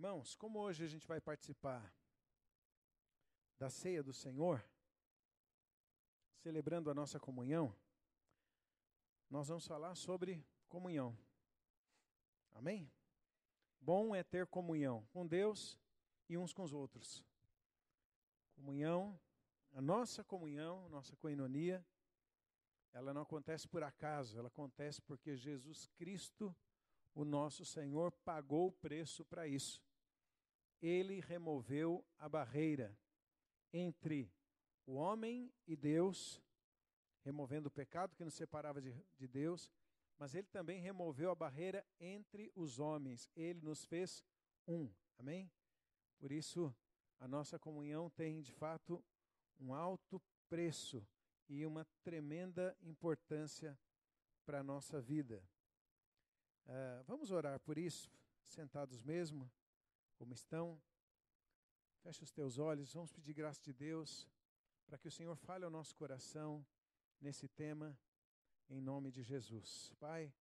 Irmãos, como hoje a gente vai participar da ceia do Senhor, celebrando a nossa comunhão, nós vamos falar sobre comunhão. Amém? Bom é ter comunhão com Deus e uns com os outros. Comunhão, a nossa comunhão, nossa koinonia, ela não acontece por acaso, ela acontece porque Jesus Cristo, o nosso Senhor, pagou o preço para isso. Ele removeu a barreira entre o homem e Deus, removendo o pecado que nos separava de Deus, mas ele também removeu a barreira entre os homens. Ele nos fez um. Amém? Por isso, a nossa comunhão tem, de fato, um alto preço e uma tremenda importância para a nossa vida. Vamos orar por isso, sentados mesmo, como estão. Feche os teus olhos, vamos pedir graça de Deus para que o Senhor fale ao nosso coração nesse tema, em nome de Jesus. Pai,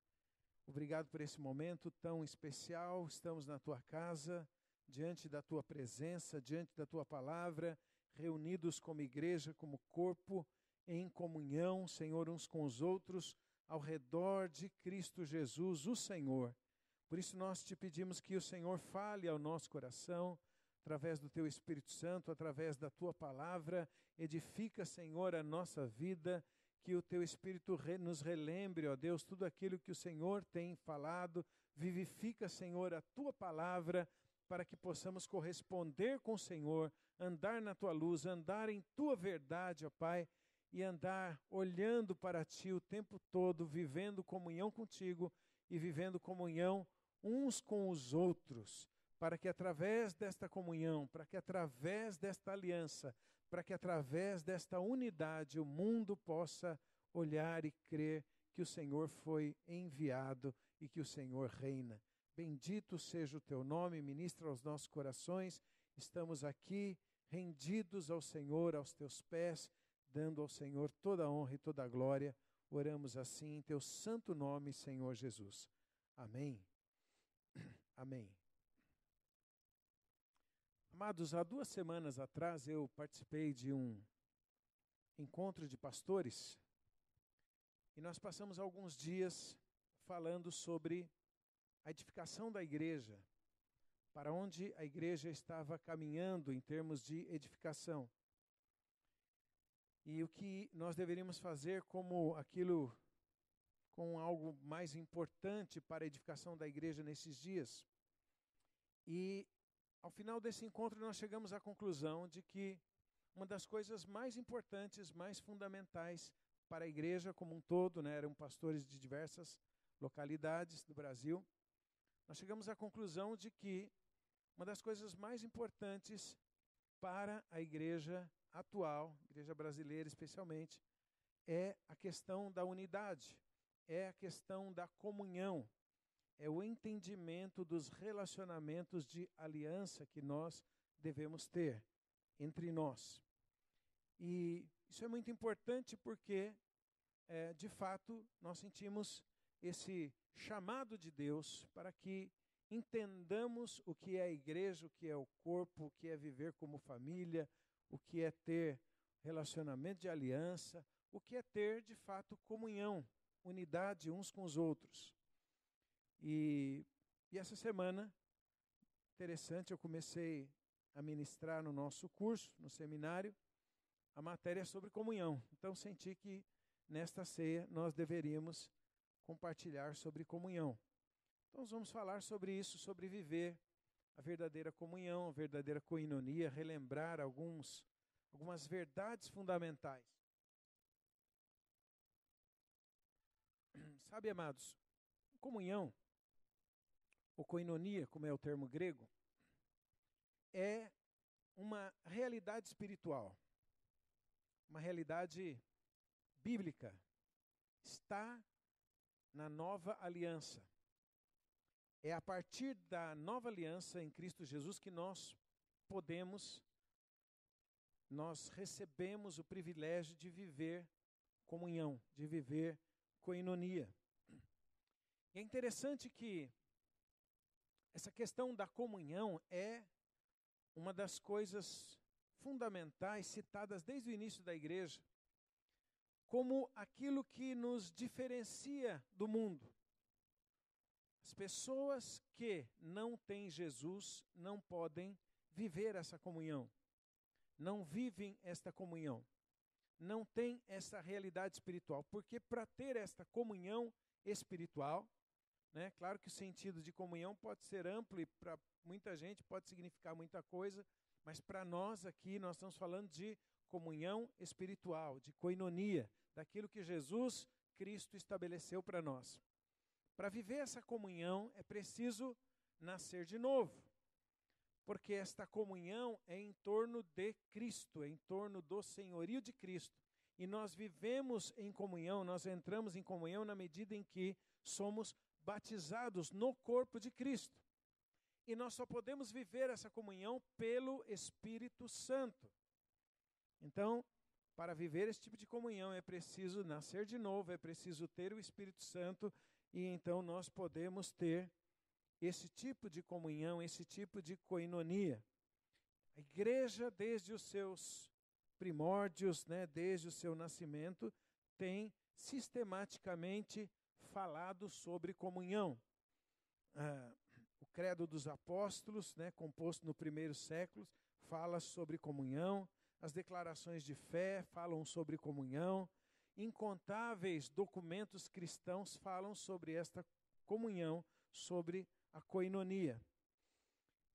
obrigado por esse momento tão especial. Estamos na tua casa, diante da tua presença, diante da tua palavra, reunidos como igreja, como corpo, em comunhão, Senhor, uns com os outros, ao redor de Cristo Jesus, o Senhor. Por isso nós te pedimos que o Senhor fale ao nosso coração, através do teu Espírito Santo, através da tua palavra. Edifica, Senhor, a nossa vida, que o teu Espírito nos relembre, ó Deus, tudo aquilo que o Senhor tem falado. Vivifica, Senhor, a tua palavra, para que possamos corresponder com o Senhor, andar na tua luz, andar em tua verdade, ó Pai, e andar olhando para ti o tempo todo, vivendo comunhão contigo e vivendo comunhão uns com os outros, para que através desta comunhão, para que através desta aliança, para que através desta unidade o mundo possa olhar e crer que o Senhor foi enviado e que o Senhor reina. Bendito seja o teu nome, ministra aos nossos corações. Estamos aqui rendidos ao Senhor, aos teus pés, dando ao Senhor toda a honra e toda a glória. Oramos assim em teu santo nome, Senhor Jesus. Amém. Amém. Amados, há 2 semanas atrás eu participei de um encontro de pastores e nós passamos alguns dias falando sobre a edificação da igreja, para onde a igreja estava caminhando em termos de edificação. E o que nós deveríamos fazer como algo mais importante para a edificação da igreja nesses dias. E ao final desse encontro nós chegamos à conclusão de que uma das coisas mais importantes, mais fundamentais para a igreja como um todo, eram pastores de diversas localidades do Brasil, nós chegamos à conclusão de que uma das coisas mais importantes para a igreja atual, igreja brasileira especialmente, é a questão da unidade, é a questão da comunhão, é o entendimento dos relacionamentos de aliança que nós devemos ter entre nós. E isso é muito importante porque, de fato, nós sentimos esse chamado de Deus para que entendamos o que é a igreja, o que é o corpo, o que é viver como família, o que é ter relacionamento de aliança, o que é ter, de fato, comunhão, unidade uns com os outros. E essa semana, interessante, eu comecei a ministrar no nosso curso, no seminário, a matéria sobre comunhão. Então senti que nesta ceia nós deveríamos compartilhar sobre comunhão. Então nós vamos falar sobre isso, sobre viver a verdadeira comunhão, a verdadeira koinonia, relembrar algumas verdades fundamentais. Sabe, amados, comunhão, ou koinonia, como é o termo grego, é uma realidade espiritual, uma realidade bíblica. Está na nova aliança. É a partir da nova aliança em Cristo Jesus que nós recebemos o privilégio de viver comunhão, de viver koinonia. E é interessante que essa questão da comunhão é uma das coisas fundamentais citadas desde o início da igreja, como aquilo que nos diferencia do mundo. As pessoas que não têm Jesus não podem viver essa comunhão, não vivem esta comunhão, não têm essa realidade espiritual, porque para ter esta comunhão espiritual, né, claro que o sentido de comunhão pode ser amplo e para muita gente pode significar muita coisa, mas para nós aqui nós estamos falando de comunhão espiritual, de koinonia, daquilo que Jesus Cristo estabeleceu para nós. Para viver essa comunhão é preciso nascer de novo, porque esta comunhão é em torno de Cristo, é em torno do senhorio de Cristo. E nós vivemos em comunhão, nós entramos em comunhão na medida em que somos batizados no corpo de Cristo. E nós só podemos viver essa comunhão pelo Espírito Santo. Então, para viver esse tipo de comunhão é preciso nascer de novo, é preciso ter o Espírito Santo, e então nós podemos ter esse tipo de comunhão, esse tipo de koinonia. A igreja, desde os seus primórdios, né, desde o seu nascimento, tem sistematicamente falado sobre comunhão. O Credo dos Apóstolos, né, composto no primeiro século, fala sobre comunhão. As declarações de fé falam sobre comunhão. Incontáveis documentos cristãos falam sobre esta comunhão, sobre a koinonia.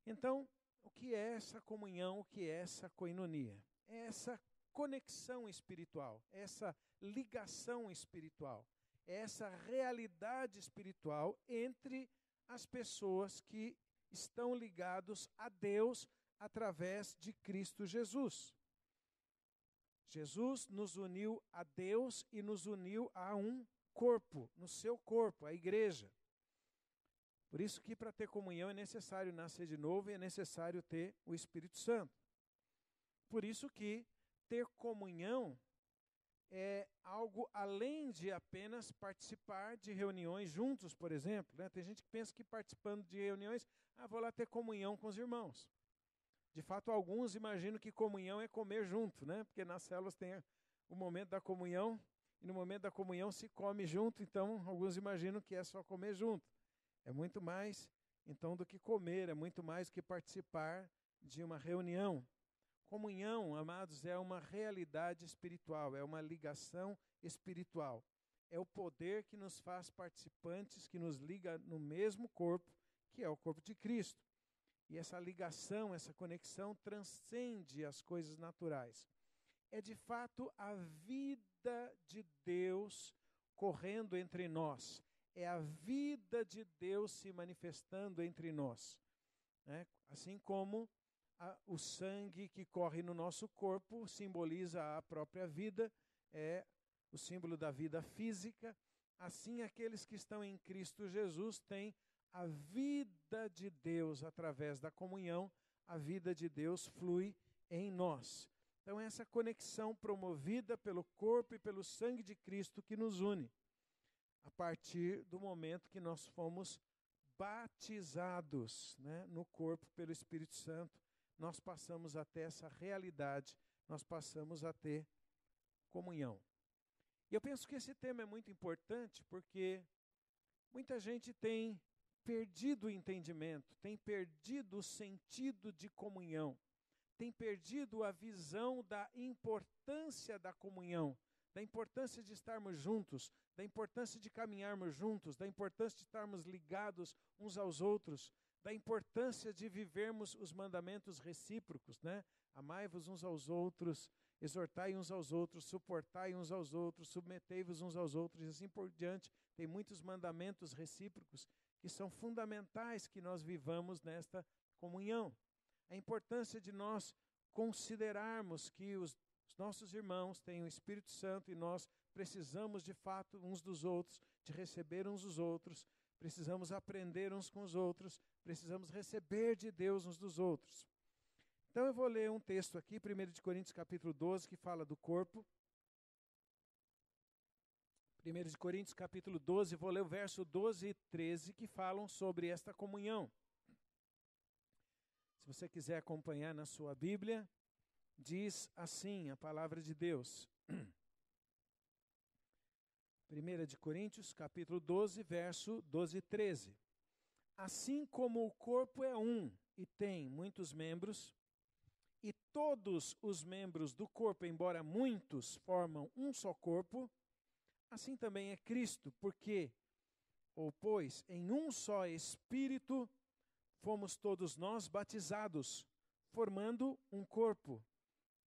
Então, o que é essa comunhão, o que é essa koinonia? É essa conexão espiritual, essa ligação espiritual, é essa realidade espiritual entre as pessoas que estão ligados a Deus através de Cristo Jesus. Jesus nos uniu a Deus e nos uniu a um corpo, no seu corpo, a igreja. Por isso que para ter comunhão é necessário nascer de novo e é necessário ter o Espírito Santo. Por isso que ter comunhão é algo além de apenas participar de reuniões juntos, por exemplo, né? Tem gente que pensa que participando de reuniões, vou lá ter comunhão com os irmãos. De fato, alguns imaginam que comunhão é comer junto, né? Porque nas células tem o momento da comunhão, e no momento da comunhão se come junto, então alguns imaginam que é só comer junto. É muito mais, então, do que comer, é muito mais do que participar de uma reunião. Comunhão, amados, é uma realidade espiritual, é uma ligação espiritual. É o poder que nos faz participantes, que nos liga no mesmo corpo, que é o corpo de Cristo. E essa ligação, essa conexão transcende as coisas naturais. É de fato a vida de Deus correndo entre nós. É a vida de Deus se manifestando entre nós, né? Assim como o sangue que corre no nosso corpo simboliza a própria vida, é o símbolo da vida física. Assim, aqueles que estão em Cristo Jesus têm a vida de Deus através da comunhão, a vida de Deus flui em nós. Então, essa conexão promovida pelo corpo e pelo sangue de Cristo que nos une, a partir do momento que nós fomos batizados, né, no corpo pelo Espírito Santo, nós passamos a ter essa realidade, nós passamos a ter comunhão. E eu penso que esse tema é muito importante porque muita gente tem perdido o entendimento, tem perdido o sentido de comunhão, tem perdido a visão da importância da comunhão, da importância de estarmos juntos, da importância de caminharmos juntos, da importância de estarmos ligados uns aos outros, da importância de vivermos os mandamentos recíprocos, né? Amai-vos uns aos outros, exortai uns aos outros, suportai uns aos outros, submetei-vos uns aos outros, e assim por diante. Tem muitos mandamentos recíprocos que são fundamentais que nós vivamos nesta comunhão. A importância de nós considerarmos que os nossos irmãos têm o Espírito Santo e nós precisamos de fato uns dos outros, de receber uns dos outros, precisamos aprender uns com os outros, precisamos receber de Deus uns dos outros. Então eu vou ler um texto aqui, 1 Coríntios capítulo 12, que fala do corpo. 1 Coríntios capítulo 12, vou ler o verso 12 e 13, que falam sobre esta comunhão. Se você quiser acompanhar na sua Bíblia, diz assim a palavra de Deus. 1 de Coríntios, capítulo 12, verso 12 e 13. Assim como o corpo é um e tem muitos membros, e todos os membros do corpo, embora muitos, formam um só corpo, assim também é Cristo, pois, em um só Espírito fomos todos nós batizados, formando um corpo,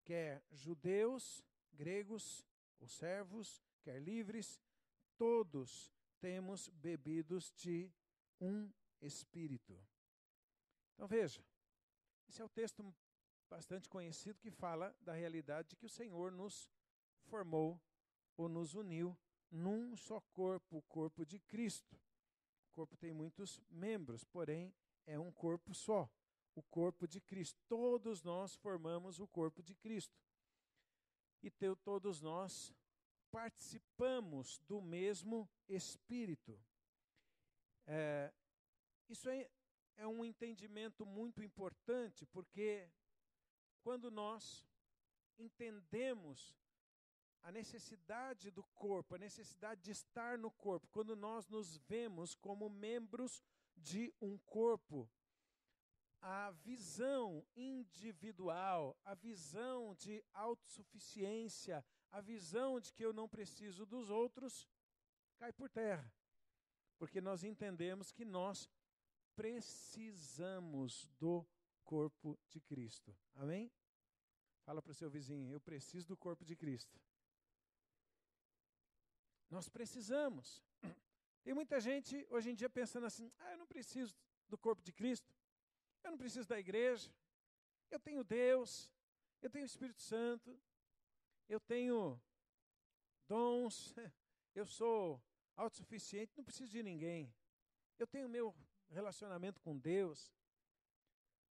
quer judeus, gregos ou servos, quer livres, todos temos bebidos de um Espírito. Então veja, esse é o texto bastante conhecido que fala da realidade de que o Senhor nos formou ou nos uniu num só corpo, o corpo de Cristo. O corpo tem muitos membros, porém é um corpo só, o corpo de Cristo. Todos nós formamos o corpo de Cristo. E todos nós participamos do mesmo Espírito. Isso é um entendimento muito importante, porque quando nós entendemos a necessidade do corpo, a necessidade de estar no corpo, quando nós nos vemos como membros de um corpo, a visão individual, a visão de autossuficiência, a visão de que eu não preciso dos outros, cai por terra. Porque nós entendemos que nós precisamos do corpo de Cristo. Amém? Fala para o seu vizinho, eu preciso do corpo de Cristo. Nós precisamos. Tem muita gente hoje em dia pensando assim, eu não preciso do corpo de Cristo, eu não preciso da igreja, eu tenho Deus, eu tenho o Espírito Santo, eu tenho dons, eu sou autossuficiente, não preciso de ninguém, eu tenho meu relacionamento com Deus.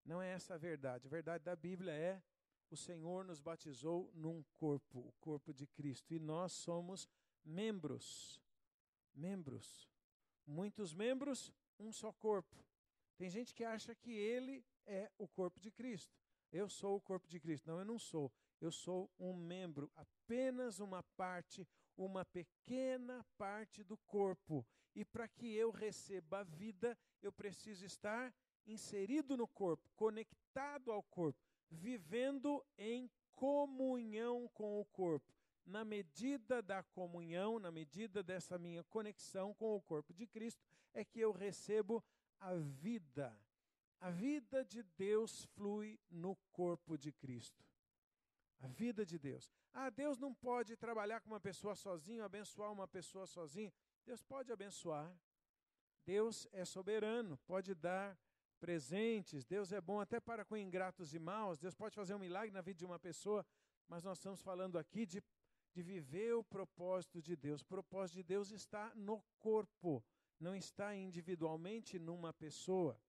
Não é essa a verdade da Bíblia é, o Senhor nos batizou num corpo, o corpo de Cristo, e nós somos membros, muitos membros, um só corpo. Tem gente que acha que ele é o corpo de Cristo. Eu sou o corpo de Cristo. Não, eu não sou. Eu sou um membro, apenas uma parte, uma pequena parte do corpo. E para que eu receba a vida, eu preciso estar inserido no corpo, conectado ao corpo, vivendo em comunhão com o corpo. Na medida da comunhão, na medida dessa minha conexão com o corpo de Cristo, é que eu recebo a vida. A vida de Deus flui no corpo de Cristo. A vida de Deus. Deus não pode trabalhar com uma pessoa sozinho, abençoar uma pessoa sozinho. Deus pode abençoar. Deus é soberano, pode dar presentes. Deus é bom até para com ingratos e maus. Deus pode fazer um milagre na vida de uma pessoa, mas nós estamos falando aqui de viver o propósito de Deus. O propósito de Deus está no corpo, não está individualmente numa pessoa.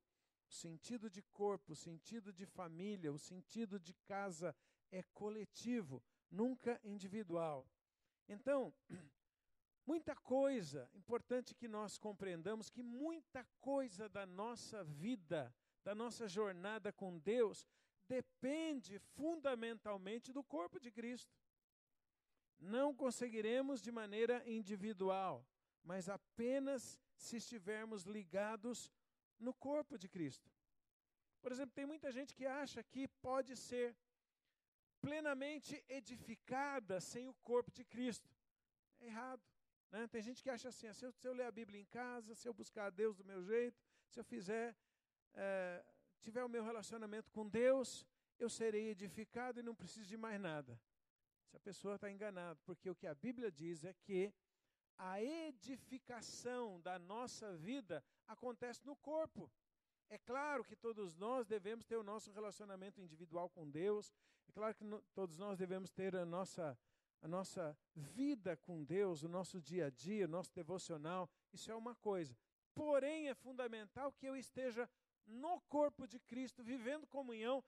O sentido de corpo, o sentido de família, o sentido de casa é coletivo, nunca individual. Então, muita coisa, importante que nós compreendamos que muita coisa da nossa vida, da nossa jornada com Deus, depende fundamentalmente do corpo de Cristo. Não conseguiremos de maneira individual, mas apenas se estivermos ligados no corpo de Cristo. Por exemplo, tem muita gente que acha que pode ser plenamente edificada sem o corpo de Cristo. É errado, né? Tem gente que acha assim, se eu ler a Bíblia em casa, se eu buscar a Deus do meu jeito, se eu tiver o meu relacionamento com Deus, eu serei edificado e não preciso de mais nada. Essa pessoa está enganada, porque o que a Bíblia diz é que a edificação da nossa vida acontece no corpo. É claro que todos nós devemos ter o nosso relacionamento individual com Deus, é claro que todos nós devemos ter a nossa vida com Deus, o nosso dia a dia, o nosso devocional, isso é uma coisa. Porém, é fundamental que eu esteja no corpo de Cristo, vivendo comunhão,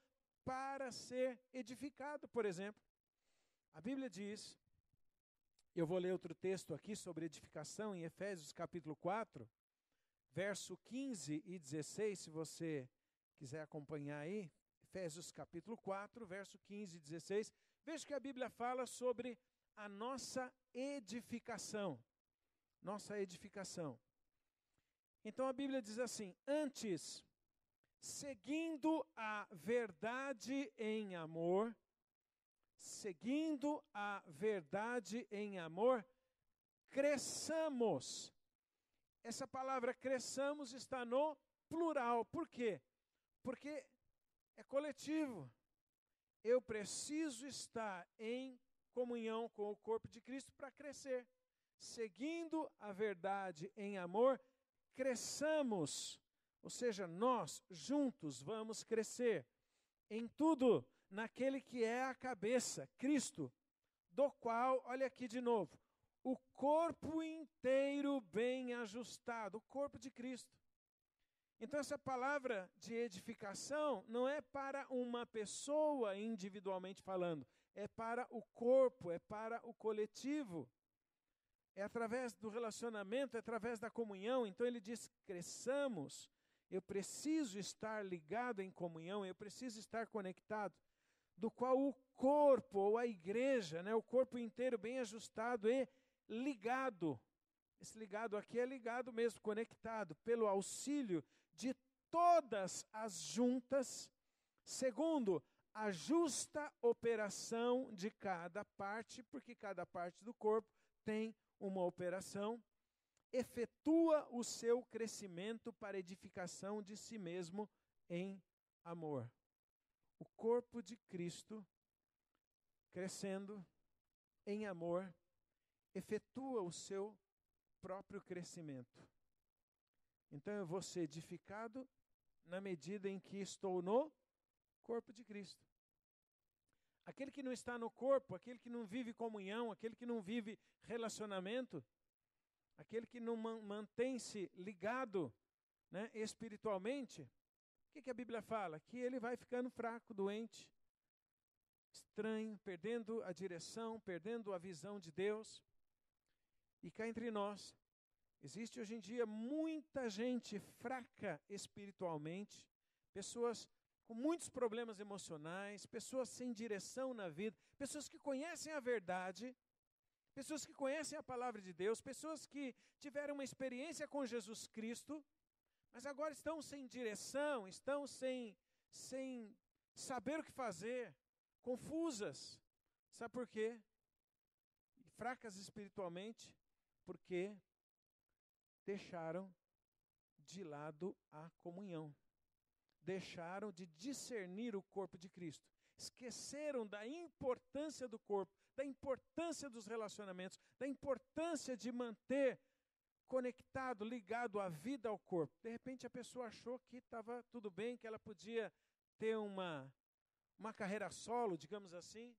para ser edificado, por exemplo. A Bíblia diz, eu vou ler outro texto aqui sobre edificação, em Efésios capítulo 4, verso 15 e 16, se você quiser acompanhar aí, Efésios capítulo 4, verso 15 e 16, veja que a Bíblia fala sobre a nossa edificação. Nossa edificação. Então a Bíblia diz assim: antes, seguindo a verdade em amor, cresçamos. Essa palavra cresçamos está no plural. Por quê? Porque é coletivo. Eu preciso estar em comunhão com o corpo de Cristo para crescer. Seguindo a verdade em amor, cresçamos. Ou seja, nós juntos vamos crescer em tudo, naquele que é a cabeça, Cristo, do qual, olha aqui de novo, o corpo inteiro bem ajustado, o corpo de Cristo. Então essa palavra de edificação não é para uma pessoa individualmente falando, é para o corpo, é para o coletivo. É através do relacionamento, é através da comunhão. Então ele diz: cresçamos. Eu preciso estar ligado em comunhão, eu preciso estar conectado, do qual o corpo, ou a igreja, o corpo inteiro bem ajustado e ligado. Esse ligado aqui é ligado mesmo, conectado, pelo auxílio de todas as juntas, segundo a justa operação de cada parte, porque cada parte do corpo tem uma operação, efetua o seu crescimento para edificação de si mesmo em amor. O corpo de Cristo, crescendo em amor, efetua o seu próprio crescimento. Então eu vou ser edificado na medida em que estou no corpo de Cristo. Aquele que não está no corpo, aquele que não vive comunhão, aquele que não vive relacionamento, aquele que não mantém-se ligado, espiritualmente, o que a Bíblia fala? Que ele vai ficando fraco, doente, estranho, perdendo a direção, perdendo a visão de Deus. E cá entre nós, existe hoje em dia muita gente fraca espiritualmente, pessoas com muitos problemas emocionais, pessoas sem direção na vida, pessoas que conhecem a verdade, pessoas que conhecem a palavra de Deus, pessoas que tiveram uma experiência com Jesus Cristo, mas agora estão sem direção, estão sem saber o que fazer, confusas. Sabe por quê? Fracas espiritualmente, porque deixaram de lado a comunhão. Deixaram de discernir o corpo de Cristo. Esqueceram da importância do corpo, da importância dos relacionamentos, da importância de manter conectado, ligado a vida ao corpo. De repente a pessoa achou que estava tudo bem, que ela podia ter uma carreira solo, digamos assim.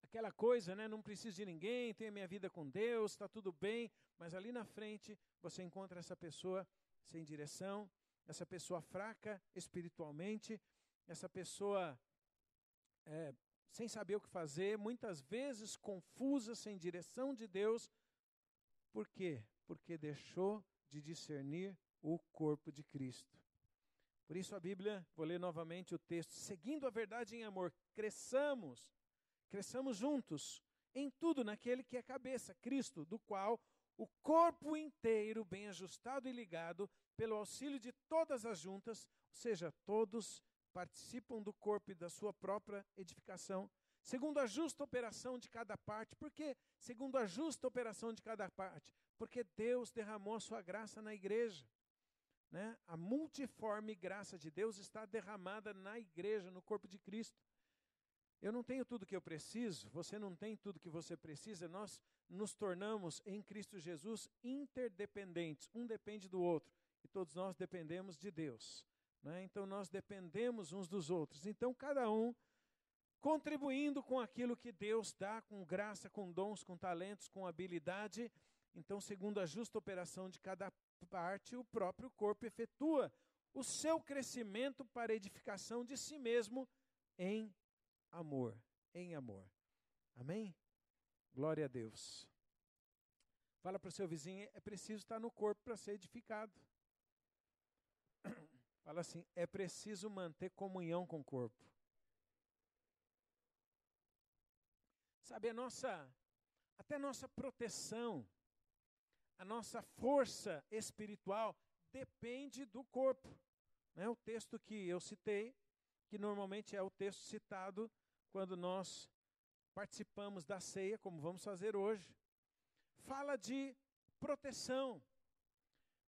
Aquela coisa, não preciso de ninguém, tenho a minha vida com Deus, está tudo bem, mas ali na frente você encontra essa pessoa sem direção, essa pessoa fraca espiritualmente, essa pessoa sem saber o que fazer, muitas vezes confusa, sem direção de Deus. Por quê? Porque deixou de discernir o corpo de Cristo. Por isso a Bíblia, vou ler novamente o texto, seguindo a verdade em amor, cresçamos juntos em tudo naquele que é cabeça, Cristo, do qual o corpo inteiro, bem ajustado e ligado, pelo auxílio de todas as juntas, ou seja, todos participam do corpo e da sua própria edificação, segundo a justa operação de cada parte. Por quê? Segundo a justa operação de cada parte. Porque Deus derramou a sua graça na igreja. A multiforme graça de Deus está derramada na igreja, no corpo de Cristo. Eu não tenho tudo que eu preciso, você não tem tudo que você precisa, nós nos tornamos em Cristo Jesus interdependentes, um depende do outro, e todos nós dependemos de Deus. Então nós dependemos uns dos outros, então cada um contribuindo com aquilo que Deus dá, com graça, com dons, com talentos, com habilidade. Então, segundo a justa operação de cada parte, o próprio corpo efetua o seu crescimento para edificação de si mesmo em amor, Amém? Glória a Deus. Fala para o seu vizinho, é preciso estar no corpo para ser edificado. Fala assim, é preciso manter comunhão com o corpo. Sabe, até nossa proteção, a nossa força espiritual depende do corpo. Né? O texto que eu citei, que normalmente é o texto citado quando nós participamos da ceia, como vamos fazer hoje, fala de proteção,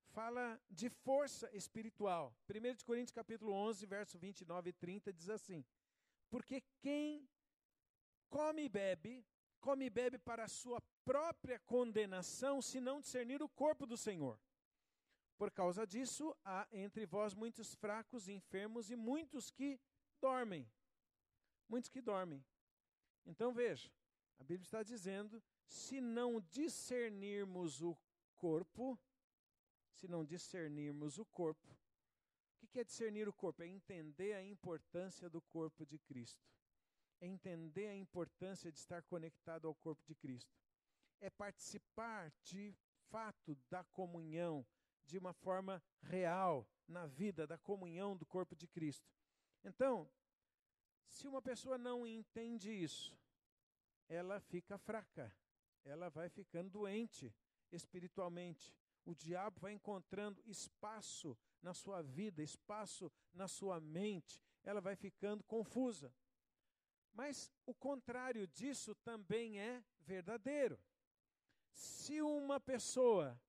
fala de força espiritual. 1 Coríntios capítulo 11, verso 29 e 30 diz assim, porque quem come e bebe para a sua própria condenação, se não discernir o corpo do Senhor. Por causa disso, há entre vós muitos fracos, enfermos e muitos que dormem. Muitos que dormem. Então veja, a Bíblia está dizendo, se não discernirmos o corpo, o que é discernir o corpo? É entender a importância do corpo de Cristo. É entender a importância de estar conectado ao corpo de Cristo. É participar de fato da comunhão, de uma forma real, na vida, da comunhão do corpo de Cristo. Então, se uma pessoa não entende isso, ela fica fraca, ela vai ficando doente espiritualmente. O diabo vai encontrando espaço na sua vida, espaço na sua mente, ela vai ficando confusa. Mas o contrário disso também é verdadeiro. Se uma pessoa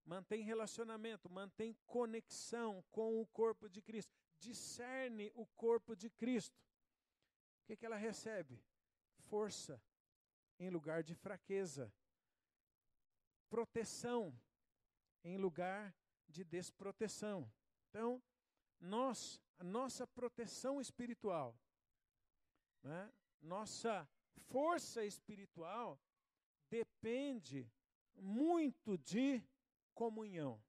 mantém relacionamento, mantém conexão com o corpo de Cristo, discerne o corpo de Cristo, o que ela recebe? Força em lugar de fraqueza, proteção em lugar de desproteção. Então, a nossa proteção espiritual, né? Nossa força espiritual depende muito de comunhão.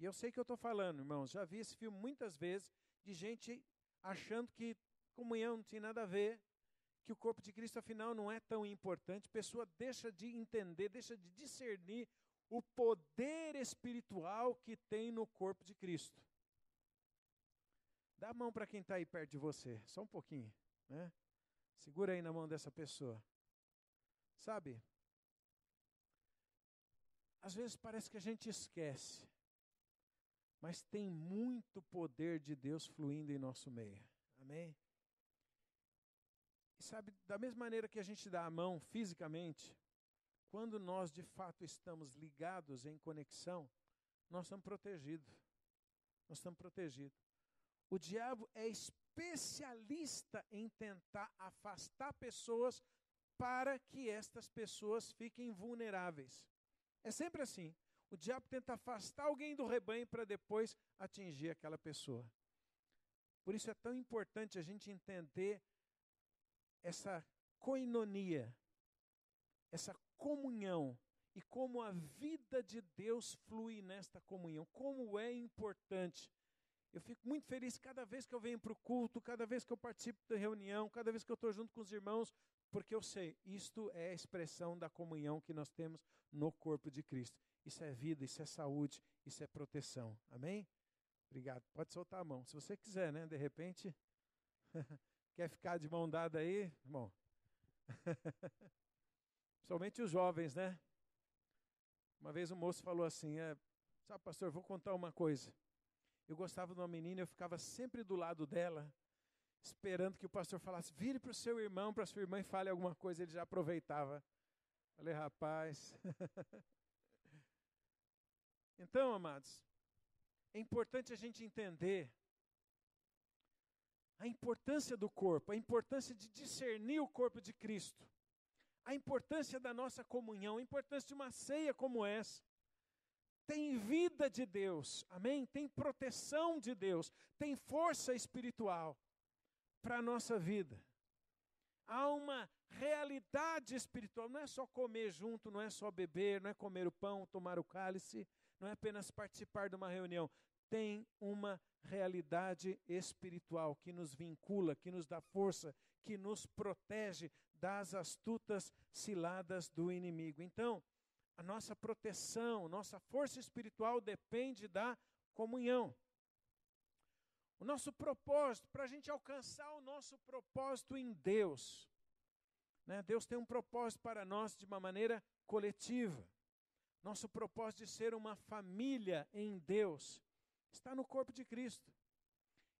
E eu sei que eu estou falando, irmãos, já vi esse filme muitas vezes, de gente achando que comunhão não tinha nada a ver, que o corpo de Cristo afinal não é tão importante, a pessoa deixa de entender, deixa de discernir o poder espiritual que tem no corpo de Cristo. Dá a mão para quem está aí perto de você, só um pouquinho, né? Segura aí na mão dessa pessoa. Sabe, às vezes parece que a gente esquece, mas tem muito poder de Deus fluindo em nosso meio. Amém? E sabe, da mesma maneira que a gente dá a mão fisicamente, quando nós de fato estamos ligados em conexão, nós estamos protegidos. Nós estamos protegidos. O diabo é especialista em tentar afastar pessoas para que estas pessoas fiquem vulneráveis. É sempre assim. O diabo tenta afastar alguém do rebanho para depois atingir aquela pessoa. Por isso é tão importante a gente entender essa koinonia, essa comunhão, e como a vida de Deus flui nesta comunhão, como é importante. Eu fico muito feliz cada vez que eu venho para o culto, cada vez que eu participo da reunião, cada vez que eu estou junto com os irmãos, porque eu sei, isto é a expressão da comunhão que nós temos no corpo de Cristo. Isso é vida, isso é saúde, isso é proteção. Amém? Obrigado. Pode soltar a mão, se você quiser, né? De repente, quer ficar de mão dada aí? Bom, principalmente os jovens, né? Uma vez um moço falou assim, sabe, pastor, vou contar uma coisa. Eu gostava de uma menina, eu ficava sempre do lado dela, esperando que o pastor falasse, vire para o seu irmão, para a sua irmã e fale alguma coisa, ele já aproveitava. Falei, rapaz. Então, amados, é importante a gente entender a importância do corpo, a importância de discernir o corpo de Cristo, a importância da nossa comunhão, a importância de uma ceia como essa. Tem vida de Deus, amém? Tem proteção de Deus, tem força espiritual para a nossa vida. Há uma realidade espiritual, não é só comer junto, não é só beber, não é comer o pão, tomar o cálice, não é apenas participar de uma reunião. Tem uma realidade espiritual que nos vincula, que nos dá força, que nos protege das astutas ciladas do inimigo. Então, a nossa proteção, nossa força espiritual depende da comunhão. O nosso propósito, para a gente alcançar o nosso propósito em Deus. Né? Deus tem um propósito para nós de uma maneira coletiva. Nosso propósito de ser uma família em Deus está no corpo de Cristo.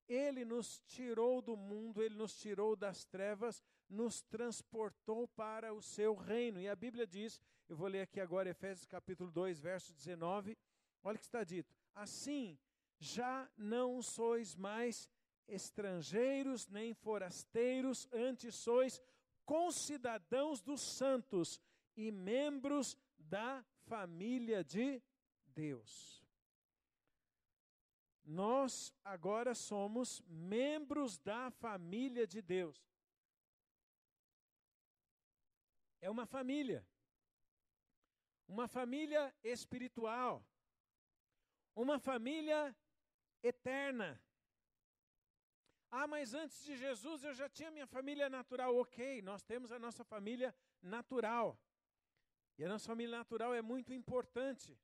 Ele nos tirou do mundo, Ele nos tirou das trevas, nos transportou para o seu reino. E a Bíblia diz, eu vou ler aqui agora Efésios capítulo 2, verso 19, olha o que está dito. Assim, já não sois mais estrangeiros nem forasteiros, antes sois concidadãos dos santos e membros da família de Deus. Nós agora somos membros da família de Deus. É uma família espiritual, uma família eterna. Ah, mas antes de Jesus eu já tinha minha família natural. Ok, nós temos a nossa família natural. E a nossa família natural é muito importante.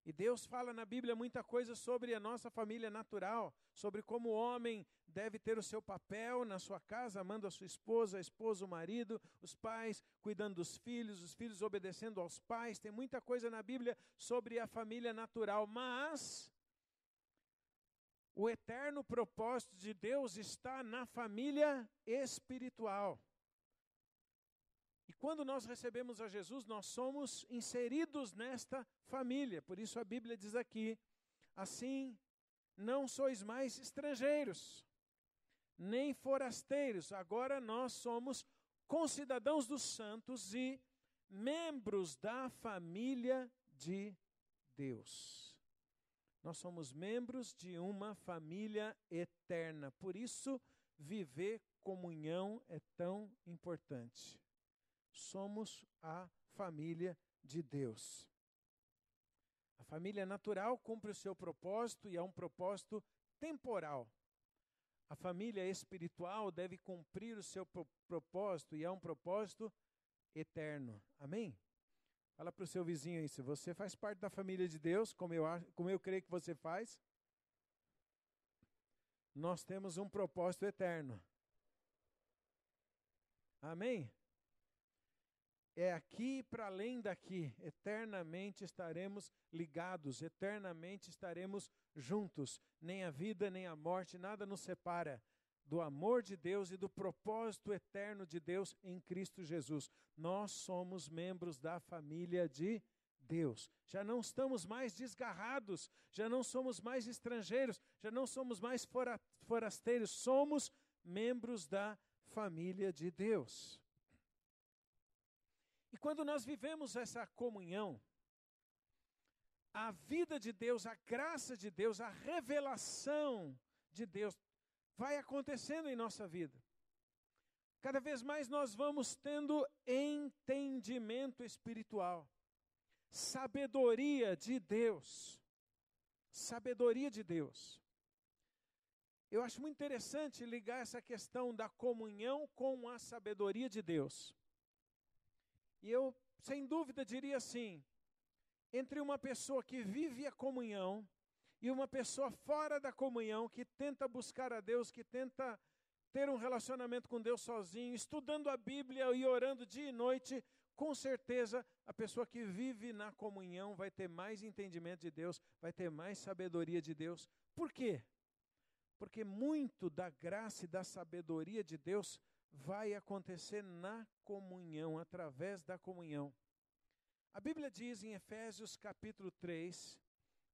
E Deus fala na Bíblia muita coisa sobre a nossa família natural, sobre como o homem deve ter o seu papel na sua casa, amando a sua esposa, a esposa, o marido, os pais, cuidando dos filhos, os filhos obedecendo aos pais. Tem muita coisa na Bíblia sobre a família natural, mas o eterno propósito de Deus está na família espiritual. E quando nós recebemos a Jesus, nós somos inseridos nesta família. Por isso a Bíblia diz aqui, assim, não sois mais estrangeiros, nem forasteiros. Agora nós somos concidadãos dos santos e membros da família de Deus. Nós somos membros de uma família eterna. Por isso, viver comunhão é tão importante. Somos a família de Deus. A família natural cumpre o seu propósito e é um propósito temporal. A família espiritual deve cumprir o seu propósito e é um propósito eterno. Amém? Fala para o seu vizinho aí, se você faz parte da família de Deus, como eu creio que você faz, nós temos um propósito eterno. Amém? É aqui para além daqui, eternamente estaremos ligados, eternamente estaremos juntos. Nem a vida, nem a morte, nada nos separa do amor de Deus e do propósito eterno de Deus em Cristo Jesus. Nós somos membros da família de Deus. Já não estamos mais desgarrados, já não somos mais estrangeiros, já não somos mais forasteiros, somos membros da família de Deus. E quando nós vivemos essa comunhão, a vida de Deus, a graça de Deus, a revelação de Deus vai acontecendo em nossa vida. Cada vez mais nós vamos tendo entendimento espiritual, sabedoria de Deus. Sabedoria de Deus. Eu acho muito interessante ligar essa questão da comunhão com a sabedoria de Deus. E eu, sem dúvida, diria assim, entre uma pessoa que vive a comunhão e uma pessoa fora da comunhão, que tenta buscar a Deus, que tenta ter um relacionamento com Deus sozinho, estudando a Bíblia e orando dia e noite, com certeza a pessoa que vive na comunhão vai ter mais entendimento de Deus, vai ter mais sabedoria de Deus. Por quê? Porque muito da graça e da sabedoria de Deus vai acontecer na comunhão, através da comunhão. A Bíblia diz em Efésios capítulo 3,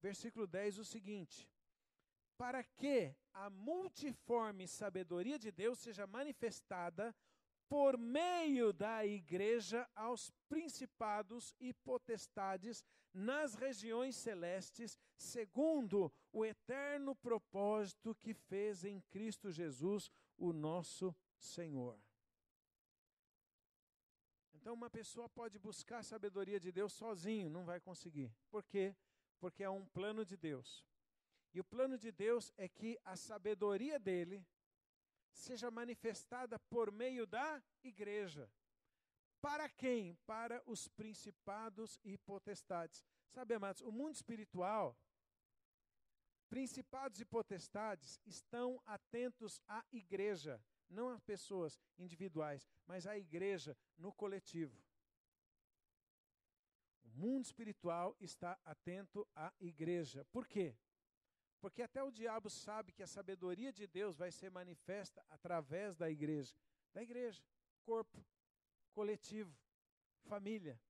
versículo 10 o seguinte: para que a multiforme sabedoria de Deus seja manifestada por meio da igreja aos principados e potestades nas regiões celestes, segundo o eterno propósito que fez em Cristo Jesus, o nosso Senhor. Então uma pessoa pode buscar a sabedoria de Deus sozinho, não vai conseguir. Por quê? Porque é um plano de Deus. E o plano de Deus é que a sabedoria dele seja manifestada por meio da igreja. Para quem? Para os principados e potestades. Sabe, amados, o mundo espiritual Principados e potestades estão atentos à igreja, não a pessoas individuais, mas à igreja no coletivo. O mundo espiritual está atento à igreja. Por quê? Porque até o diabo sabe que a sabedoria de Deus vai ser manifesta através da igreja. Da igreja, corpo, coletivo, família.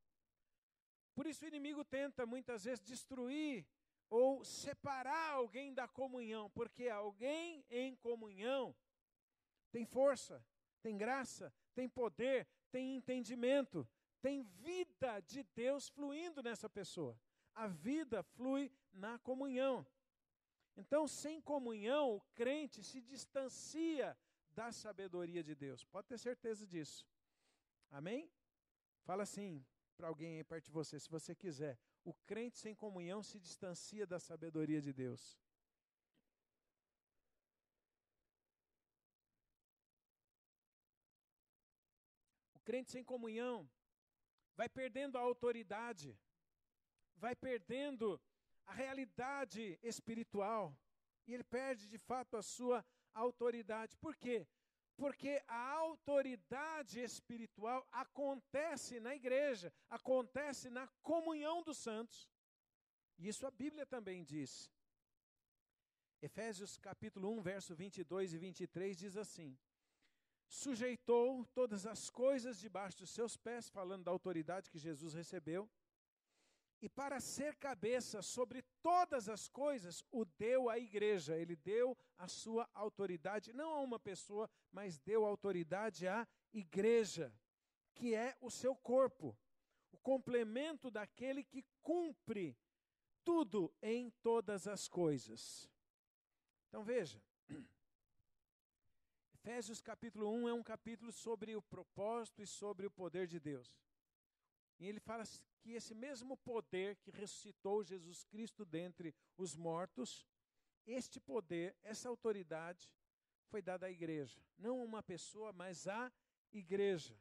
Por isso o inimigo tenta muitas vezes destruir ou separar alguém da comunhão, porque alguém em comunhão tem força, tem graça, tem poder, tem entendimento, tem vida de Deus fluindo nessa pessoa. A vida flui na comunhão. Então, sem comunhão, o crente se distancia da sabedoria de Deus. Pode ter certeza disso. Amém? Fala assim para alguém aí perto de você, se você quiser. O crente sem comunhão se distancia da sabedoria de Deus. O crente sem comunhão vai perdendo a autoridade, vai perdendo a realidade espiritual, e ele perde de fato a sua autoridade. Por quê? Porque a autoridade espiritual acontece na igreja, acontece na comunhão dos santos. Isso a Bíblia também diz. Efésios capítulo 1, verso 22 e 23 diz assim: sujeitou todas as coisas debaixo dos seus pés, falando da autoridade que Jesus recebeu, e para ser cabeça sobre todas as coisas, o deu à igreja. Ele deu a sua autoridade, não a uma pessoa, mas deu autoridade à igreja, que é o seu corpo, o complemento daquele que cumpre tudo em todas as coisas. Então veja, Efésios capítulo 1 é um capítulo sobre o propósito e sobre o poder de Deus. E ele fala que esse mesmo poder que ressuscitou Jesus Cristo dentre os mortos, este poder, essa autoridade, foi dada à igreja. Não a uma pessoa, mas à igreja.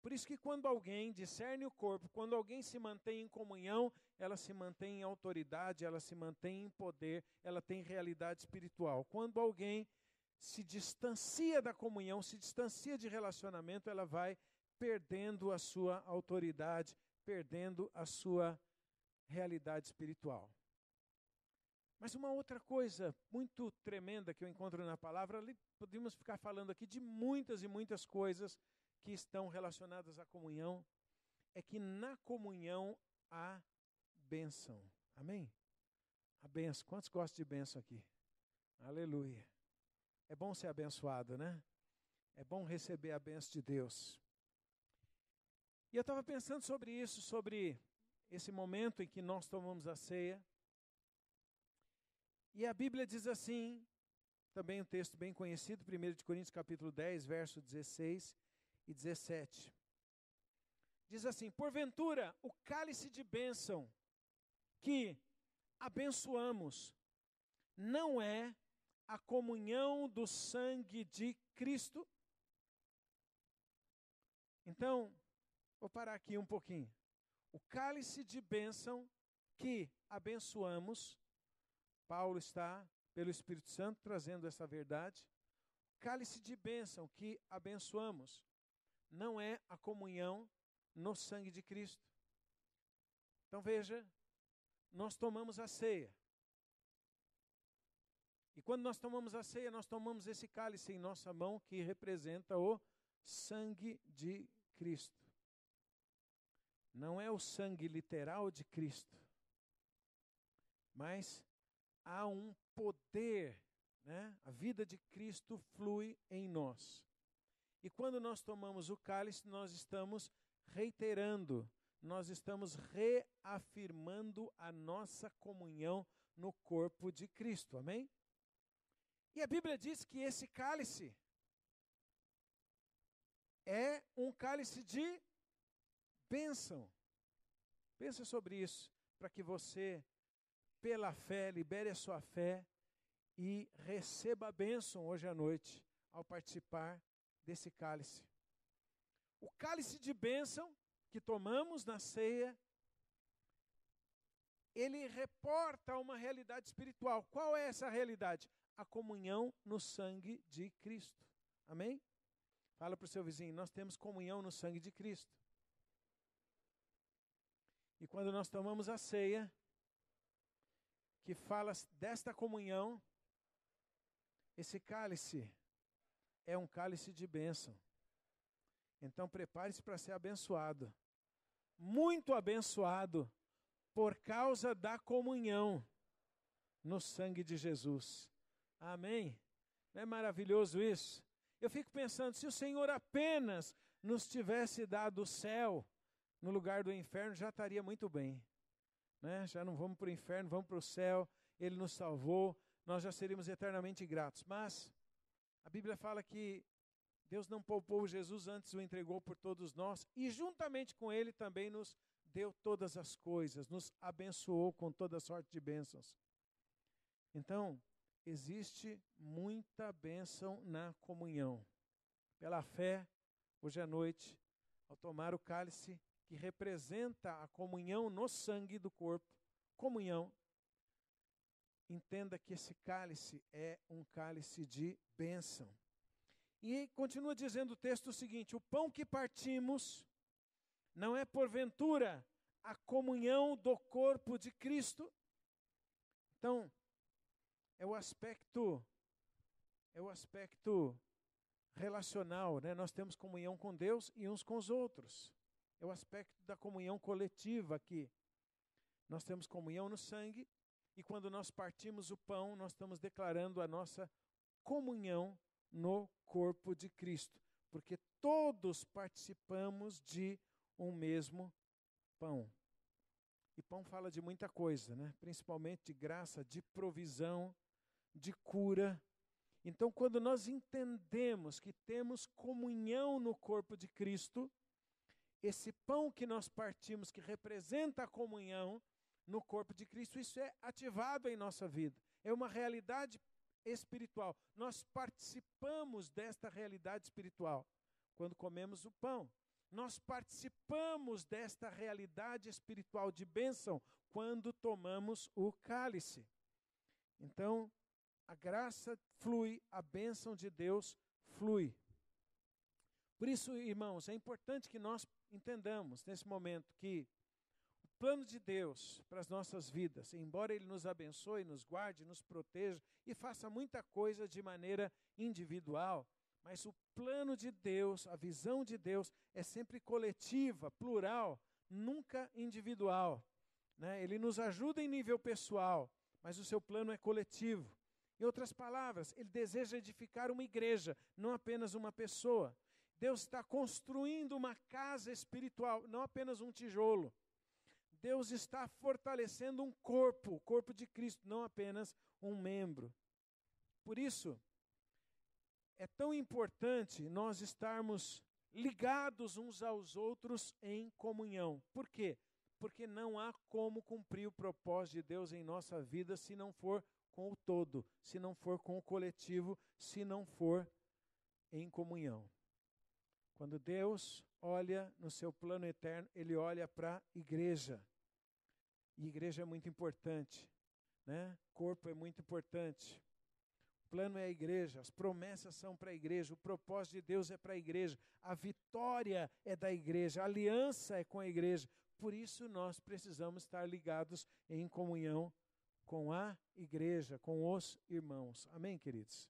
Por isso que quando alguém discerne o corpo, quando alguém se mantém em comunhão, ela se mantém em autoridade, ela se mantém em poder, ela tem realidade espiritual. Quando alguém se distancia da comunhão, se distancia de relacionamento, ela vai perdendo a sua autoridade, perdendo a sua realidade espiritual. Mas uma outra coisa muito tremenda que eu encontro na palavra, ali podemos ficar falando aqui de muitas e muitas coisas que estão relacionadas à comunhão, é que na comunhão há bênção. Amém? A bênção. Quantos gostam de bênção aqui? Aleluia. É bom ser abençoado, né? É bom receber a bênção de Deus. E eu estava pensando sobre isso, sobre esse momento em que nós tomamos a ceia. E a Bíblia diz assim, também um texto bem conhecido, 1 Coríntios capítulo 10, verso 16 e 17. Diz assim: porventura, o cálice de bênção que abençoamos não é a comunhão do sangue de Cristo? Então, vou parar aqui um pouquinho. O cálice de bênção que abençoamos, Paulo está, pelo Espírito Santo, trazendo essa verdade. O cálice de bênção que abençoamos não é a comunhão no sangue de Cristo. Então veja, nós tomamos a ceia. E quando nós tomamos a ceia, nós tomamos esse cálice em nossa mão que representa o sangue de Cristo. Não é o sangue literal de Cristo, mas há um poder, né? A vida de Cristo flui em nós. E quando nós tomamos o cálice, nós estamos reiterando, nós estamos reafirmando a nossa comunhão no corpo de Cristo, amém? E a Bíblia diz que esse cálice é um cálice de bênção. Pensa sobre isso, para que você, pela fé, libere a sua fé e receba a bênção hoje à noite, ao participar desse cálice. O cálice de bênção que tomamos na ceia ele reporta uma realidade espiritual. Qual é essa realidade? A comunhão no sangue de Cristo. Amém? Fala para o seu vizinho, nós temos comunhão no sangue de Cristo. E quando nós tomamos a ceia, que fala desta comunhão, esse cálice é um cálice de bênção. Então prepare-se para ser abençoado. Muito abençoado por causa da comunhão no sangue de Jesus. Amém? Não é maravilhoso isso? Eu fico pensando, se o Senhor apenas nos tivesse dado o céu no lugar do inferno, já estaria muito bem. Né? Já não vamos para o inferno, vamos para o céu. Ele nos salvou, nós já seríamos eternamente gratos. Mas a Bíblia fala que Deus não poupou Jesus, antes o entregou por todos nós, e juntamente com ele também nos deu todas as coisas, nos abençoou com toda sorte de bênçãos. Então, existe muita bênção na comunhão. Pela fé, hoje à noite, ao tomar o cálice, que representa a comunhão no sangue do corpo, comunhão, entenda que esse cálice é um cálice de bênção. E continua dizendo o texto o seguinte, o pão que partimos não é porventura a comunhão do corpo de Cristo. Então, é o aspecto relacional, né? Nós temos comunhão com Deus e uns com os outros. É o aspecto da comunhão coletiva aqui. Nós temos comunhão no sangue e quando nós partimos o pão, nós estamos declarando a nossa comunhão no corpo de Cristo, porque todos participamos de um mesmo pão. E pão fala de muita coisa, né? Principalmente de graça, de provisão, de cura. Então, quando nós entendemos que temos comunhão no corpo de Cristo, esse pão que nós partimos, que representa a comunhão no corpo de Cristo, isso é ativado em nossa vida. É uma realidade espiritual. Nós participamos desta realidade espiritual quando comemos o pão. Nós participamos desta realidade espiritual de bênção quando tomamos o cálice. Então, a graça flui, a bênção de Deus flui. Por isso, irmãos, é importante que nós entendamos nesse momento que o plano de Deus para as nossas vidas, embora Ele nos abençoe, nos guarde, nos proteja e faça muita coisa de maneira individual, mas o plano de Deus, a visão de Deus é sempre coletiva, plural, nunca individual. Né? Ele nos ajuda em nível pessoal, mas o seu plano é coletivo. Em outras palavras, Ele deseja edificar uma igreja, não apenas uma pessoa. Deus está construindo uma casa espiritual, não apenas um tijolo. Deus está fortalecendo um corpo, o corpo de Cristo, não apenas um membro. Por isso, é tão importante nós estarmos ligados uns aos outros em comunhão. Por quê? Porque não há como cumprir o propósito de Deus em nossa vida se não for com o todo, se não for com o coletivo, se não for em comunhão. Quando Deus olha no seu plano eterno, Ele olha para a igreja. E igreja é muito importante, né? Corpo é muito importante. O plano é a igreja, as promessas são para a igreja, o propósito de Deus é para a igreja, a vitória é da igreja, a aliança é com a igreja. Por isso nós precisamos estar ligados em comunhão com a igreja, com os irmãos. Amém, queridos?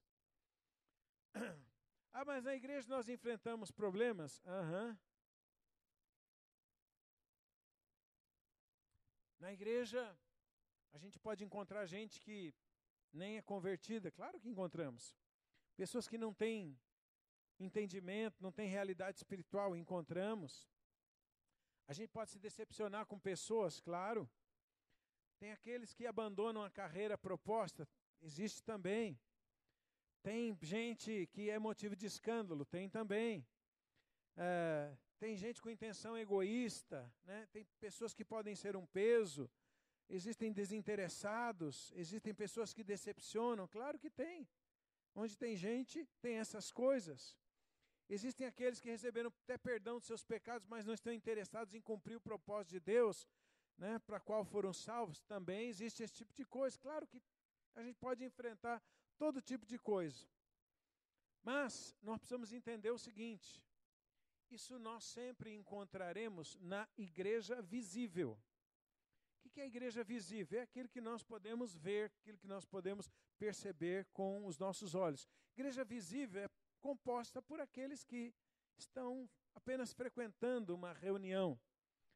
Ah, mas na igreja nós enfrentamos problemas? Na igreja, a gente pode encontrar gente que nem é convertida. Claro que encontramos. Pessoas que não têm entendimento, não têm realidade espiritual, encontramos. A gente pode se decepcionar com pessoas, claro. Tem aqueles que abandonam a carreira proposta, existe também. Tem gente que é motivo de escândalo, tem também. Tem gente com intenção egoísta, né? Tem pessoas que podem ser um peso, existem desinteressados, existem pessoas que decepcionam, claro que tem. Onde tem gente, tem essas coisas. Existem aqueles que receberam até perdão dos seus pecados, mas não estão interessados em cumprir o propósito de Deus. né, para a qual foram salvos, também existe esse tipo de coisa. Claro que a gente pode enfrentar todo tipo de coisa. Mas nós precisamos entender o seguinte: isso nós sempre encontraremos na igreja visível. O que é a igreja visível? É aquilo que nós podemos ver, aquilo que nós podemos perceber com os nossos olhos. Igreja visível é composta por aqueles que estão apenas frequentando uma reunião,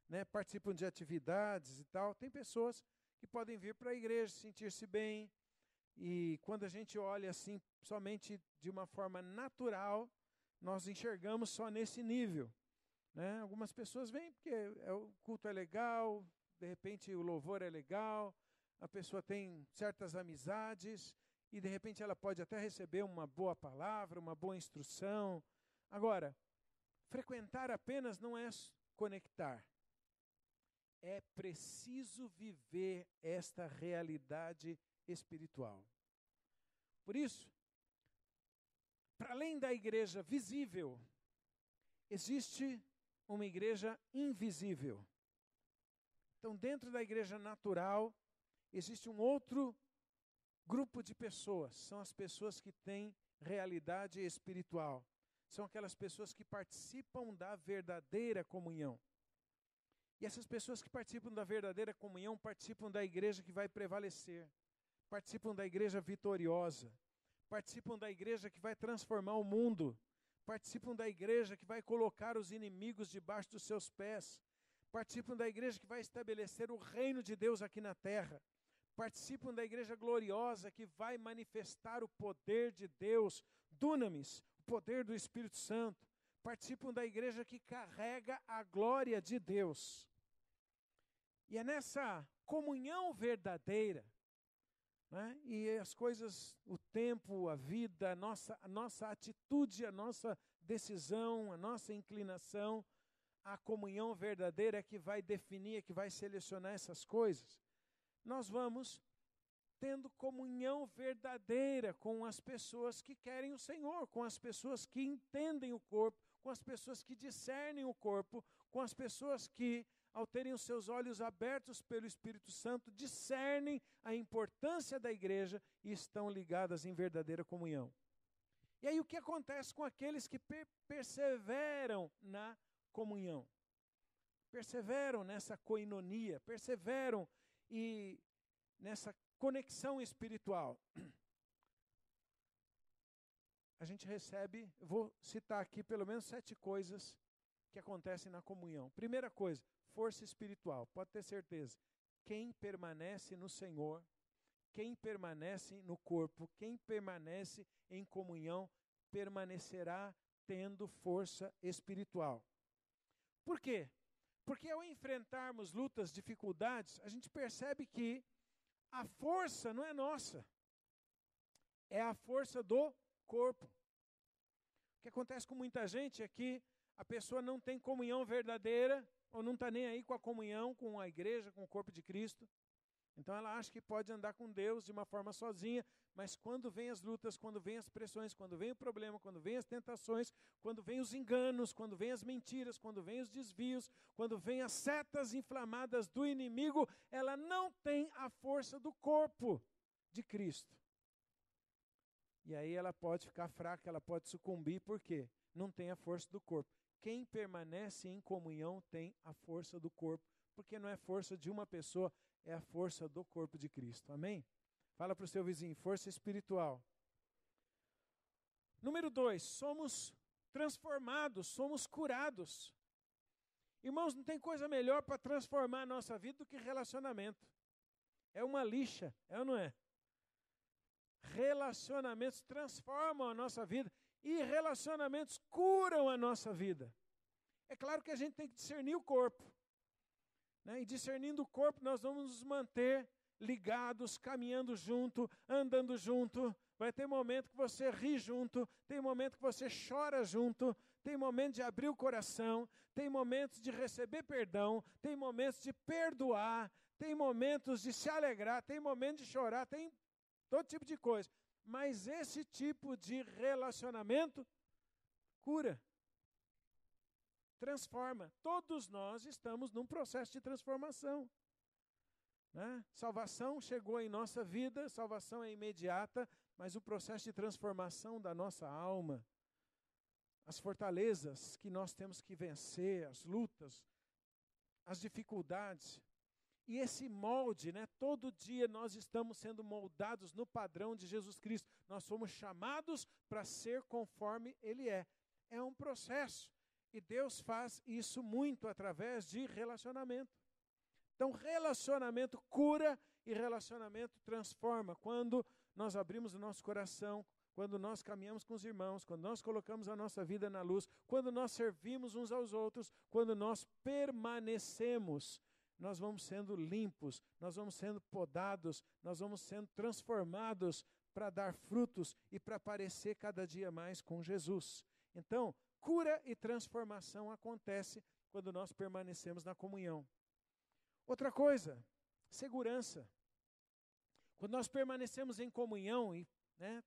né, participam de atividades e tal. Tem pessoas que podem vir para a igreja, sentir-se bem, e quando a gente olha assim, somente de uma forma natural, nós enxergamos só nesse nível, né? Algumas pessoas vêm porque o culto é legal, de repente o louvor é legal, a pessoa tem certas amizades, e de repente ela pode até receber uma boa palavra, uma boa instrução. Agora, frequentar apenas não é conectar. É preciso viver esta realidade espiritual. Por isso, para além da igreja visível, existe uma igreja invisível. Então, dentro da igreja natural, existe um outro grupo de pessoas. São as pessoas que têm realidade espiritual. São aquelas pessoas que participam da verdadeira comunhão. E essas pessoas que participam da verdadeira comunhão participam da igreja que vai prevalecer, participam da igreja vitoriosa, participam da igreja que vai transformar o mundo, participam da igreja que vai colocar os inimigos debaixo dos seus pés, participam da igreja que vai estabelecer o reino de Deus aqui na terra, participam da igreja gloriosa que vai manifestar o poder de Deus, dunamis, o poder do Espírito Santo, participam da igreja que carrega a glória de Deus. E é nessa comunhão verdadeira, né, e as coisas, o tempo, a vida, a nossa atitude, a nossa decisão, a nossa inclinação, a comunhão verdadeira é que vai definir, é que vai selecionar essas coisas. Nós vamos tendo comunhão verdadeira com as pessoas que querem o Senhor, com as pessoas que entendem o corpo, com as pessoas que discernem o corpo, com as pessoas que, ao terem os seus olhos abertos pelo Espírito Santo, discernem a importância da igreja e estão ligadas em verdadeira comunhão. E aí o que acontece com aqueles que perseveram na comunhão? Perseveram nessa koinonia, perseveram e nessa conexão espiritual. A gente recebe, vou citar aqui pelo menos 7 coisas que acontecem na comunhão. Primeira coisa, força espiritual, pode ter certeza. Quem permanece no Senhor, quem permanece no corpo, quem permanece em comunhão, permanecerá tendo força espiritual. Por quê? Porque ao enfrentarmos lutas, dificuldades, a gente percebe que a força não é nossa, é a força do corpo. O que acontece com muita gente é que a pessoa não tem comunhão verdadeira, ou não está nem aí com a comunhão, com a igreja, com o corpo de Cristo. Então ela acha que pode andar com Deus de uma forma sozinha, mas quando vem as lutas, quando vem as pressões, quando vem o problema, quando vem as tentações, quando vem os enganos, quando vem as mentiras, quando vem os desvios, quando vem as setas inflamadas do inimigo, ela não tem a força do corpo de Cristo. E aí ela pode ficar fraca, ela pode sucumbir, por quê? Não tem a força do corpo. Quem permanece em comunhão tem a força do corpo, porque não é força de uma pessoa, é a força do corpo de Cristo. Amém? Fala para o seu vizinho, força espiritual. Número 2, somos transformados, somos curados. Irmãos, não tem coisa melhor para transformar a nossa vida do que relacionamento. É uma lixa, é ou não é? Relacionamentos transformam a nossa vida e relacionamentos curam a nossa vida. É claro que a gente tem que discernir o corpo, né? E discernindo o corpo, nós vamos nos manter ligados, caminhando junto, andando junto. Vai ter momento que você ri junto, tem momento que você chora junto, tem momento de abrir o coração, tem momentos de receber perdão, tem momentos de perdoar, tem momentos de se alegrar, tem momentos de chorar, tem todo tipo de coisa. Mas esse tipo de relacionamento cura, transforma. Todos nós estamos num processo de transformação. né? Salvação chegou em nossa vida, salvação é imediata, mas o processo de transformação da nossa alma, as fortalezas que nós temos que vencer, as lutas, as dificuldades, e esse molde, né, todo dia nós estamos sendo moldados no padrão de Jesus Cristo. Nós somos chamados para ser conforme Ele é. É um processo. E Deus faz isso muito através de relacionamento. Então, relacionamento cura e relacionamento transforma. Quando nós abrimos o nosso coração, quando nós caminhamos com os irmãos, quando nós colocamos a nossa vida na luz, quando nós servimos uns aos outros, quando nós permanecemos, nós vamos sendo limpos, nós vamos sendo podados, nós vamos sendo transformados para dar frutos e para parecer cada dia mais com Jesus. Então, cura e transformação acontece quando nós permanecemos na comunhão. Outra coisa, segurança. Quando nós permanecemos em comunhão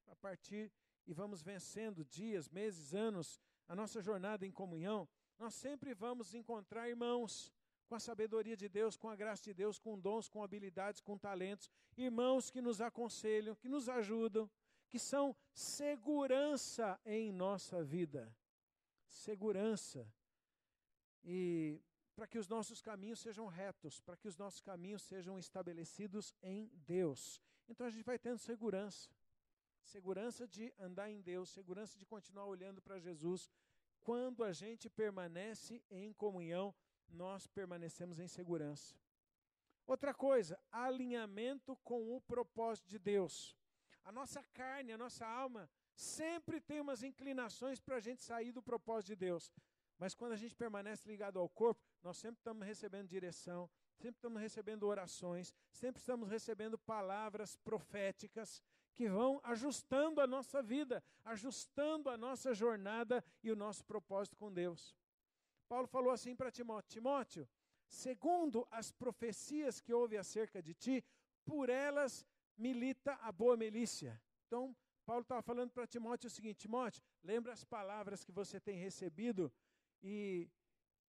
a partir e vamos vencendo dias, meses, anos, a nossa jornada em comunhão, nós sempre vamos encontrar irmãos com a sabedoria de Deus, com a graça de Deus, com dons, com habilidades, com talentos, irmãos que nos aconselham, que nos ajudam, que são segurança em nossa vida. Segurança. E para que os nossos caminhos sejam retos, para que os nossos caminhos sejam estabelecidos em Deus. Então a gente vai tendo segurança. Segurança de andar em Deus, segurança de continuar olhando para Jesus. Quando a gente permanece em comunhão, nós permanecemos em segurança. Outra coisa, alinhamento com o propósito de Deus. A nossa carne, a nossa alma, sempre tem umas inclinações para a gente sair do propósito de Deus. Mas quando a gente permanece ligado ao corpo, nós sempre estamos recebendo direção, sempre estamos recebendo orações, sempre estamos recebendo palavras proféticas que vão ajustando a nossa vida, ajustando a nossa jornada e o nosso propósito com Deus. Paulo falou assim para Timóteo: Timóteo, segundo as profecias que houve acerca de ti, por elas milita a boa milícia. Então, Paulo estava falando para Timóteo o seguinte: Timóteo, lembra as palavras que você tem recebido e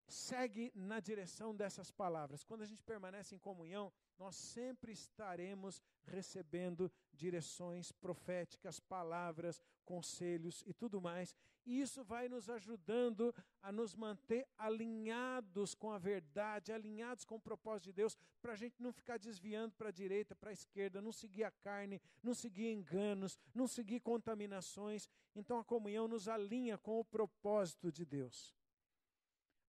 segue na direção dessas palavras. Quando a gente permanece em comunhão, nós sempre estaremos recebendo direções proféticas, palavras, conselhos e tudo mais. E isso vai nos ajudando a nos manter alinhados com a verdade, alinhados com o propósito de Deus, para a gente não ficar desviando para a direita, para a esquerda, não seguir a carne, não seguir enganos, não seguir contaminações. Então a comunhão nos alinha com o propósito de Deus.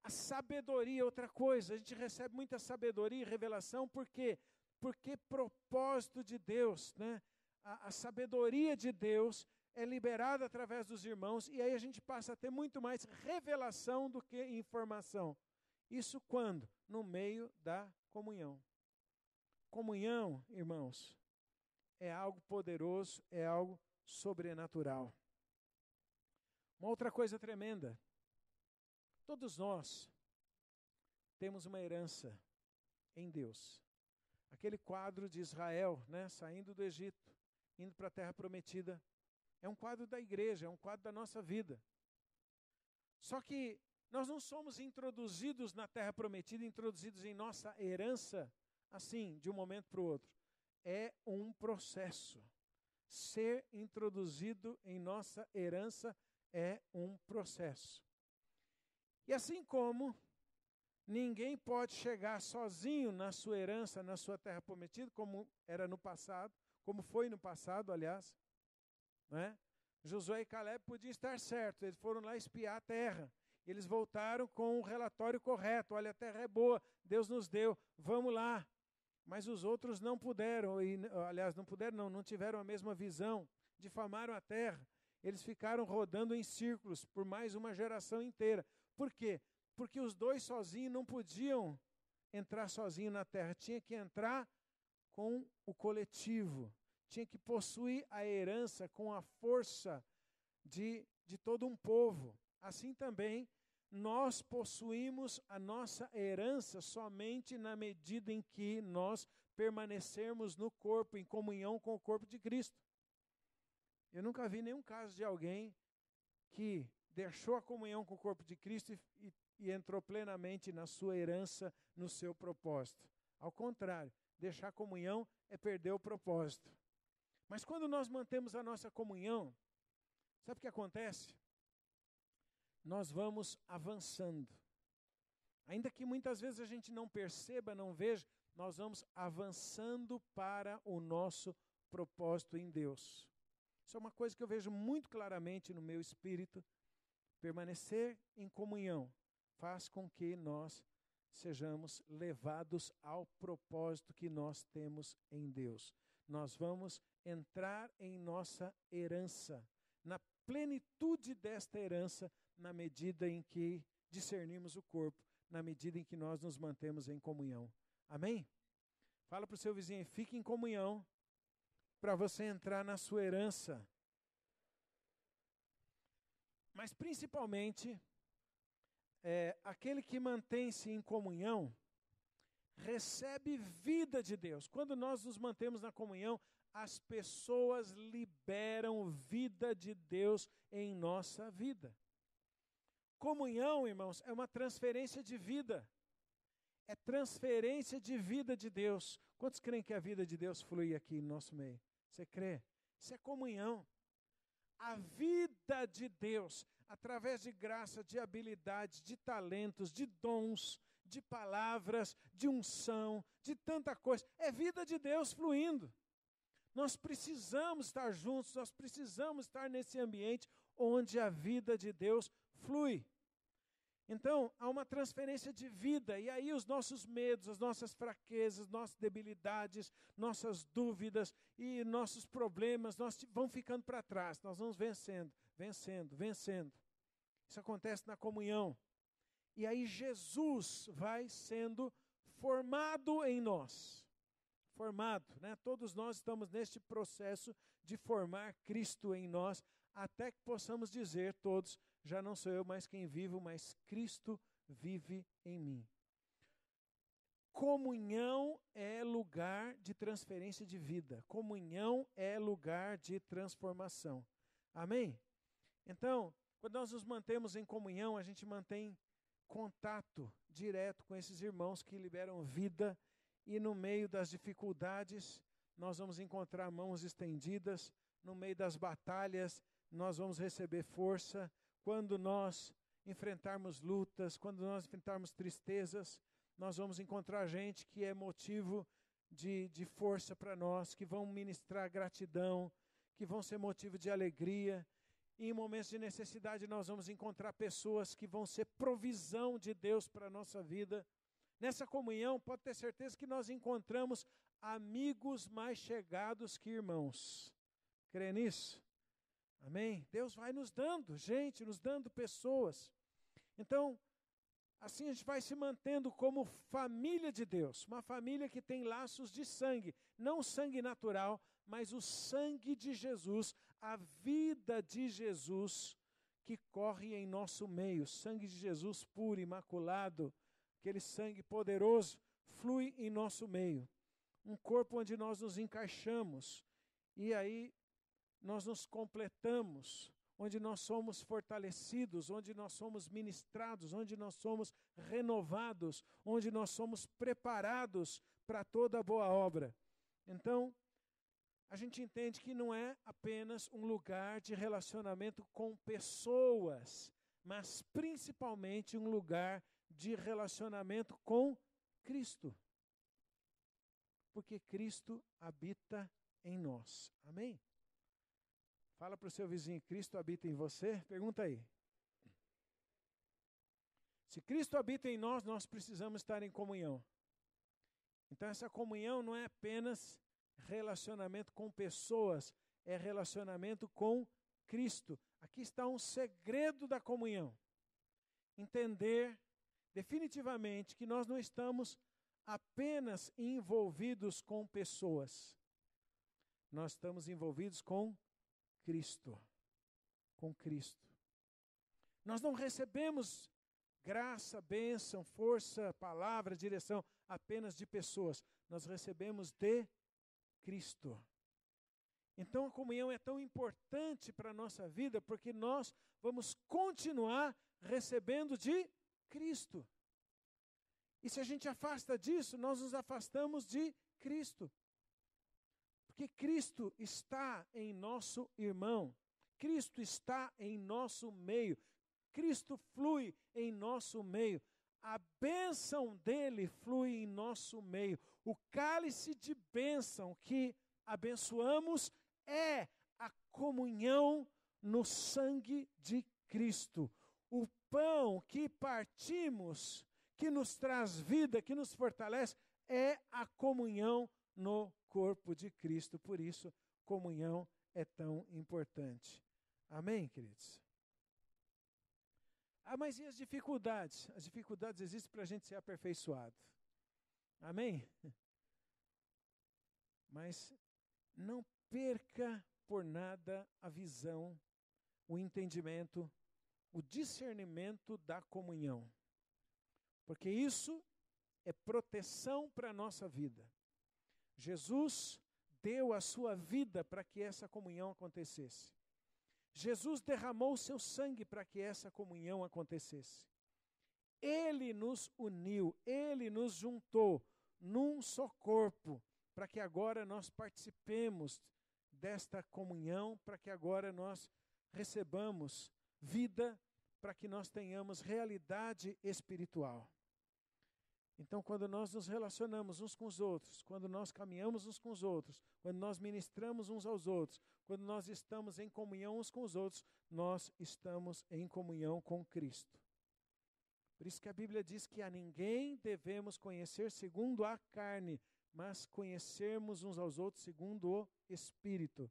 A sabedoria é outra coisa. A gente recebe muita sabedoria e revelação, por quê? Porque propósito de Deus, né? A sabedoria de Deus é liberada através dos irmãos, e aí a gente passa a ter muito mais revelação do que informação. Isso quando? No meio da comunhão. Comunhão, irmãos, é algo poderoso, é algo sobrenatural. Uma outra coisa tremenda. Todos nós temos uma herança em Deus. Aquele quadro de Israel, né, saindo do Egito, indo para a terra prometida, é um quadro da igreja, é um quadro da nossa vida. Só que nós não somos introduzidos na terra prometida, introduzidos em nossa herança, assim, de um momento para o outro. É um processo. Ser introduzido em nossa herança é um processo. E assim como ninguém pode chegar sozinho na sua herança, na sua terra prometida, como era no passado, como foi no passado, aliás, né? Josué e Caleb podiam estar certos, eles foram lá espiar a terra, eles voltaram com o relatório correto: olha, a terra é boa, Deus nos deu, vamos lá. Mas os outros não puderam, não tiveram a mesma visão, difamaram a terra, eles ficaram rodando em círculos por mais uma geração inteira. Por quê? Porque os dois sozinhos não podiam entrar sozinhos na terra, tinha que entrar com o coletivo, tinha que possuir a herança com a força de todo um povo. Assim também, nós possuímos a nossa herança somente na medida em que nós permanecermos no corpo, em comunhão com o corpo de Cristo. Eu nunca vi nenhum caso de alguém que deixou a comunhão com o corpo de Cristo e entrou plenamente na sua herança, no seu propósito. Ao contrário, deixar a comunhão é perder o propósito. Mas quando nós mantemos a nossa comunhão, sabe o que acontece? Nós vamos avançando. Ainda que muitas vezes a gente não perceba, não veja, nós vamos avançando para o nosso propósito em Deus. Isso é uma coisa que eu vejo muito claramente no meu espírito. Permanecer em comunhão faz com que nós sejamos levados ao propósito que nós temos em Deus. Nós vamos entrar em nossa herança, na plenitude desta herança, na medida em que discernimos o corpo, na medida em que nós nos mantemos em comunhão. Amém? Fala para o seu vizinho, fique em comunhão para você entrar na sua herança. Mas principalmente, aquele que mantém-se em comunhão, recebe vida de Deus. Quando nós nos mantemos na comunhão, as pessoas liberam vida de Deus em nossa vida. Comunhão, irmãos, é uma transferência de vida. É transferência de vida de Deus. Quantos creem que a vida de Deus flui aqui no nosso meio? Você crê? Isso é comunhão. A vida de Deus, através de graça, de habilidades, de talentos, de dons, de palavras, de unção, de tanta coisa, é vida de Deus fluindo. Nós precisamos estar juntos, nós precisamos estar nesse ambiente onde a vida de Deus flui. Então, há uma transferência de vida, e aí os nossos medos, as nossas fraquezas, nossas debilidades, nossas dúvidas e nossos problemas, vão ficando para trás, nós vamos vencendo, vencendo, vencendo. Isso acontece na comunhão. E aí Jesus vai sendo formado em nós. Formado, né? Todos nós estamos neste processo de formar Cristo em nós, até que possamos dizer todos, já não sou eu mais quem vivo, mas Cristo vive em mim. Comunhão é lugar de transferência de vida. Comunhão é lugar de transformação. Amém? Então, quando nós nos mantemos em comunhão, a gente mantém contato direto com esses irmãos que liberam vida, e no meio das dificuldades, nós vamos encontrar mãos estendidas, no meio das batalhas, nós vamos receber força. Quando nós enfrentarmos lutas, quando nós enfrentarmos tristezas, nós vamos encontrar gente que é motivo de força para nós, que vão ministrar gratidão, que vão ser motivo de alegria. E em momentos de necessidade nós vamos encontrar pessoas que vão ser provisão de Deus para a nossa vida. Nessa comunhão, pode ter certeza que nós encontramos amigos mais chegados que irmãos. Crê nisso? Amém? Deus vai nos dando gente, nos dando pessoas. Então, assim a gente vai se mantendo como família de Deus. Uma família que tem laços de sangue. Não sangue natural, mas o sangue de Jesus. A vida de Jesus que corre em nosso meio. Sangue de Jesus puro, imaculado. Aquele sangue poderoso flui em nosso meio. Um corpo onde nós nos encaixamos. E aí nós nos completamos, onde nós somos fortalecidos, onde nós somos ministrados, onde nós somos renovados, onde nós somos preparados para toda boa obra. Então, a gente entende que não é apenas um lugar de relacionamento com pessoas, mas principalmente um lugar de relacionamento com Cristo. Porque Cristo habita em nós. Amém? Fala para o seu vizinho, Cristo habita em você? Pergunta aí. Se Cristo habita em nós, nós precisamos estar em comunhão. Então essa comunhão não é apenas relacionamento com pessoas, é relacionamento com Cristo. Aqui está um segredo da comunhão. Entender definitivamente que nós não estamos apenas envolvidos com pessoas. Nós estamos envolvidos com Cristo. Com Cristo. Nós não recebemos graça, bênção, força, palavra, direção apenas de pessoas. Nós recebemos de Cristo. Então a comunhão é tão importante para a nossa vida porque nós vamos continuar recebendo de Cristo. E se a gente afasta disso, nós nos afastamos de Cristo. Porque Cristo está em nosso irmão. Cristo está em nosso meio. Cristo flui em nosso meio. A bênção dele flui em nosso meio. O cálice de bênção que abençoamos é a comunhão no sangue de Cristo. O pão que partimos, que nos traz vida, que nos fortalece, é a comunhão no corpo de Cristo. Por isso, comunhão é tão importante. Amém, queridos? Mas e as dificuldades? As dificuldades existem para a gente ser aperfeiçoado. Amém? Mas não perca por nada a visão, o entendimento, o discernimento da comunhão. Porque isso é proteção para a nossa vida. Jesus deu a sua vida para que essa comunhão acontecesse. Jesus derramou o seu sangue para que essa comunhão acontecesse. Ele nos uniu, Ele nos juntou num só corpo, para que agora nós participemos desta comunhão, para que agora nós recebamos vida, para que nós tenhamos realidade espiritual. Então, quando nós nos relacionamos uns com os outros, quando nós caminhamos uns com os outros, quando nós ministramos uns aos outros, quando nós estamos em comunhão uns com os outros, nós estamos em comunhão com Cristo. Por isso que a Bíblia diz que a ninguém devemos conhecer segundo a carne, mas conhecermos uns aos outros segundo o Espírito.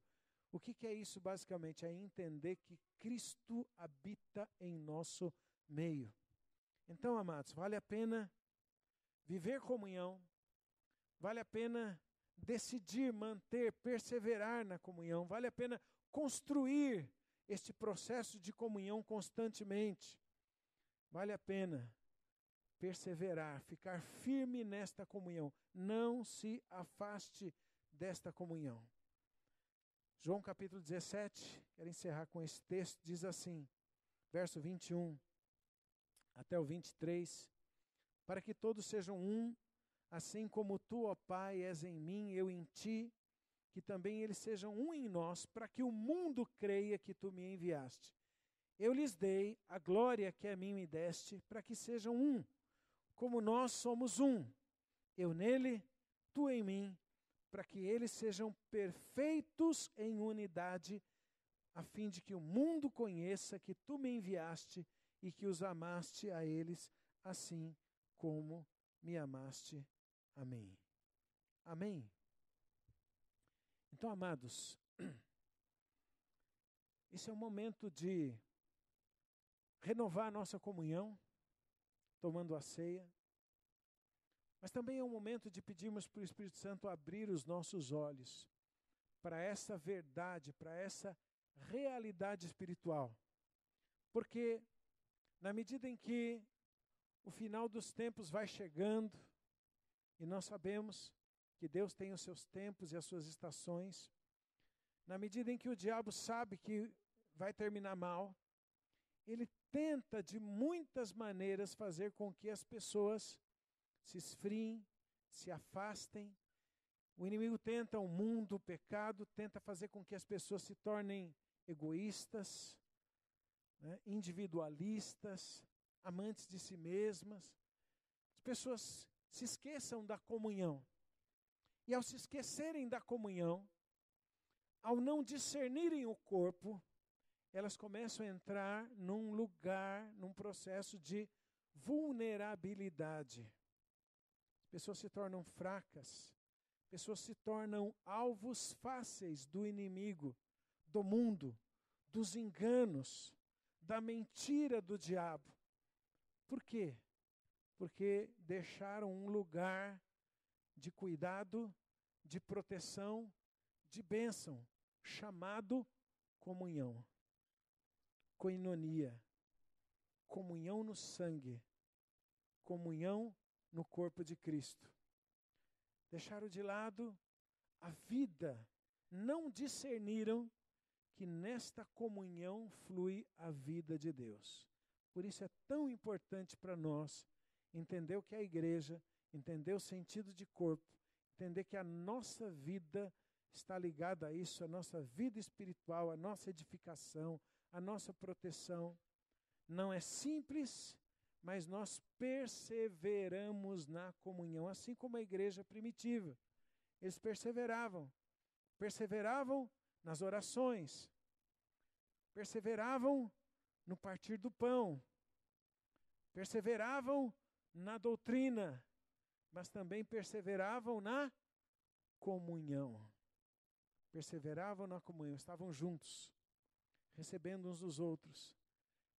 O que é isso basicamente? É entender que Cristo habita em nosso meio. Então, amados, vale a pena viver comunhão, vale a pena decidir, manter, perseverar na comunhão, vale a pena construir este processo de comunhão constantemente, vale a pena perseverar, ficar firme nesta comunhão, não se afaste desta comunhão. João capítulo 17, quero encerrar com esse texto, diz assim, verso 21 até o 23, para que todos sejam um, assim como tu, ó Pai, és em mim, eu em ti, que também eles sejam um em nós, para que o mundo creia que tu me enviaste. Eu lhes dei a glória que a mim me deste, para que sejam um, como nós somos um. Eu nele, tu em mim, para que eles sejam perfeitos em unidade, a fim de que o mundo conheça que tu me enviaste e que os amaste a eles, assim como me amaste a mim. Amém? Então, amados, esse é o momento de renovar a nossa comunhão, tomando a ceia, mas também é o momento de pedirmos para o Espírito Santo abrir os nossos olhos para essa verdade, para essa realidade espiritual. Porque na medida em que o final dos tempos vai chegando, e nós sabemos que Deus tem os seus tempos e as suas estações, na medida em que o diabo sabe que vai terminar mal, ele tenta de muitas maneiras fazer com que as pessoas se esfriem, se afastem. O inimigo tenta o mundo, o pecado, tenta fazer com que as pessoas se tornem egoístas, individualistas, amantes de si mesmas. As pessoas se esqueçam da comunhão. E ao se esquecerem da comunhão, ao não discernirem o corpo, elas começam a entrar num lugar, num processo de vulnerabilidade. As pessoas se tornam fracas, pessoas se tornam alvos fáceis do inimigo, do mundo, dos enganos, da mentira do diabo. Por quê? Porque deixaram um lugar de cuidado, de proteção, de bênção, chamado comunhão. Koinonia, comunhão no sangue, comunhão no corpo de Cristo. Deixaram de lado a vida, não discerniram que nesta comunhão flui a vida de Deus. Por isso é tão importante para nós entender o que é a igreja, entender o sentido de corpo, entender que a nossa vida está ligada a isso, a nossa vida espiritual, a nossa edificação, a nossa proteção. Não é simples, mas nós perseveramos na comunhão, assim como a igreja primitiva. Eles perseveravam nas orações, perseveravam no partir do pão, perseveravam na doutrina, mas também perseveravam na comunhão. Perseveravam na comunhão, estavam juntos, recebendo uns dos outros,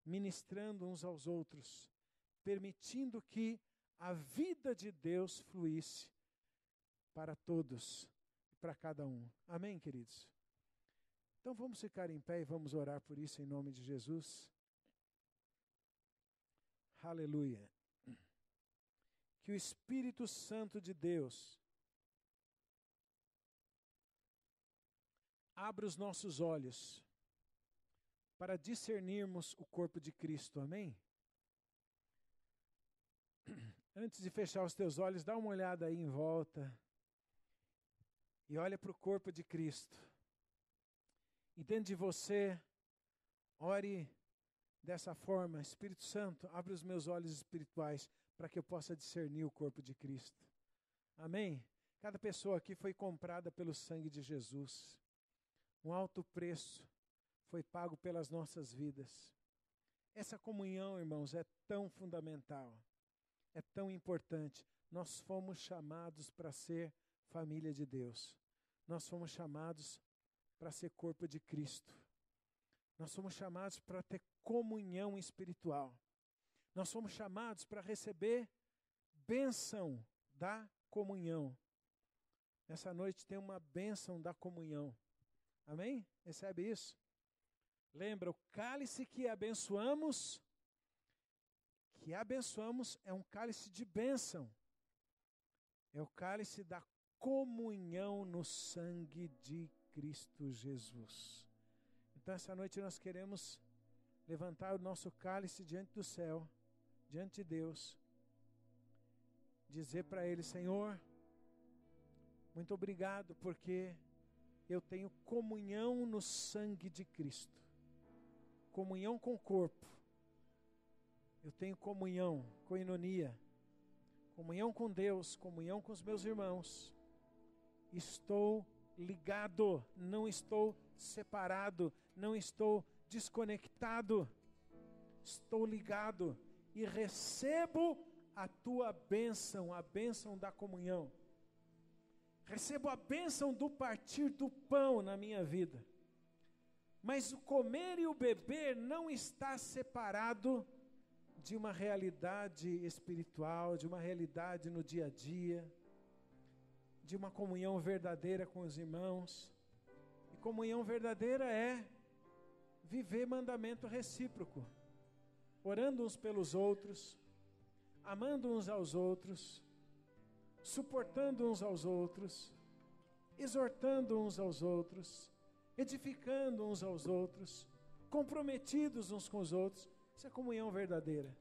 ministrando uns aos outros, permitindo que a vida de Deus fluísse para todos, para cada um. Amém, queridos? Então vamos ficar em pé e vamos orar por isso em nome de Jesus. Aleluia. Que o Espírito Santo de Deus abra os nossos olhos para discernirmos o corpo de Cristo, amém? Antes de fechar os teus olhos, dá uma olhada aí em volta e olha para o corpo de Cristo. E dentro de você, ore dessa forma: Espírito Santo, abre os meus olhos espirituais para que eu possa discernir o corpo de Cristo. Amém? Cada pessoa aqui foi comprada pelo sangue de Jesus. Um alto preço foi pago pelas nossas vidas. Essa comunhão, irmãos, é tão fundamental, é tão importante. Nós fomos chamados para ser família de Deus. Nós fomos chamados para ser corpo de Cristo. Nós somos chamados para ter comunhão espiritual. Nós somos chamados para receber bênção da comunhão. Nessa noite tem uma bênção da comunhão. Amém? Recebe isso? Lembra, o cálice que abençoamos é um cálice de bênção. É o cálice da comunhão no sangue de Cristo Jesus. Então essa noite nós queremos levantar o nosso cálice diante do céu, diante de Deus, dizer para Ele: Senhor, muito obrigado porque eu tenho comunhão no sangue de Cristo, comunhão com o corpo, eu tenho comunhão, coinonia, comunhão com Deus, comunhão com os meus irmãos. Estou ligado, não estou separado, não estou desconectado, estou ligado e recebo a tua bênção, a bênção da comunhão. Recebo a bênção do partir do pão na minha vida. Mas o comer e o beber não está separado de uma realidade espiritual, de uma realidade no dia a dia, de uma comunhão verdadeira com os irmãos. E comunhão verdadeira é viver mandamento recíproco, orando uns pelos outros, amando uns aos outros, suportando uns aos outros, exortando uns aos outros, edificando uns aos outros, comprometidos uns com os outros. Isso é comunhão verdadeira.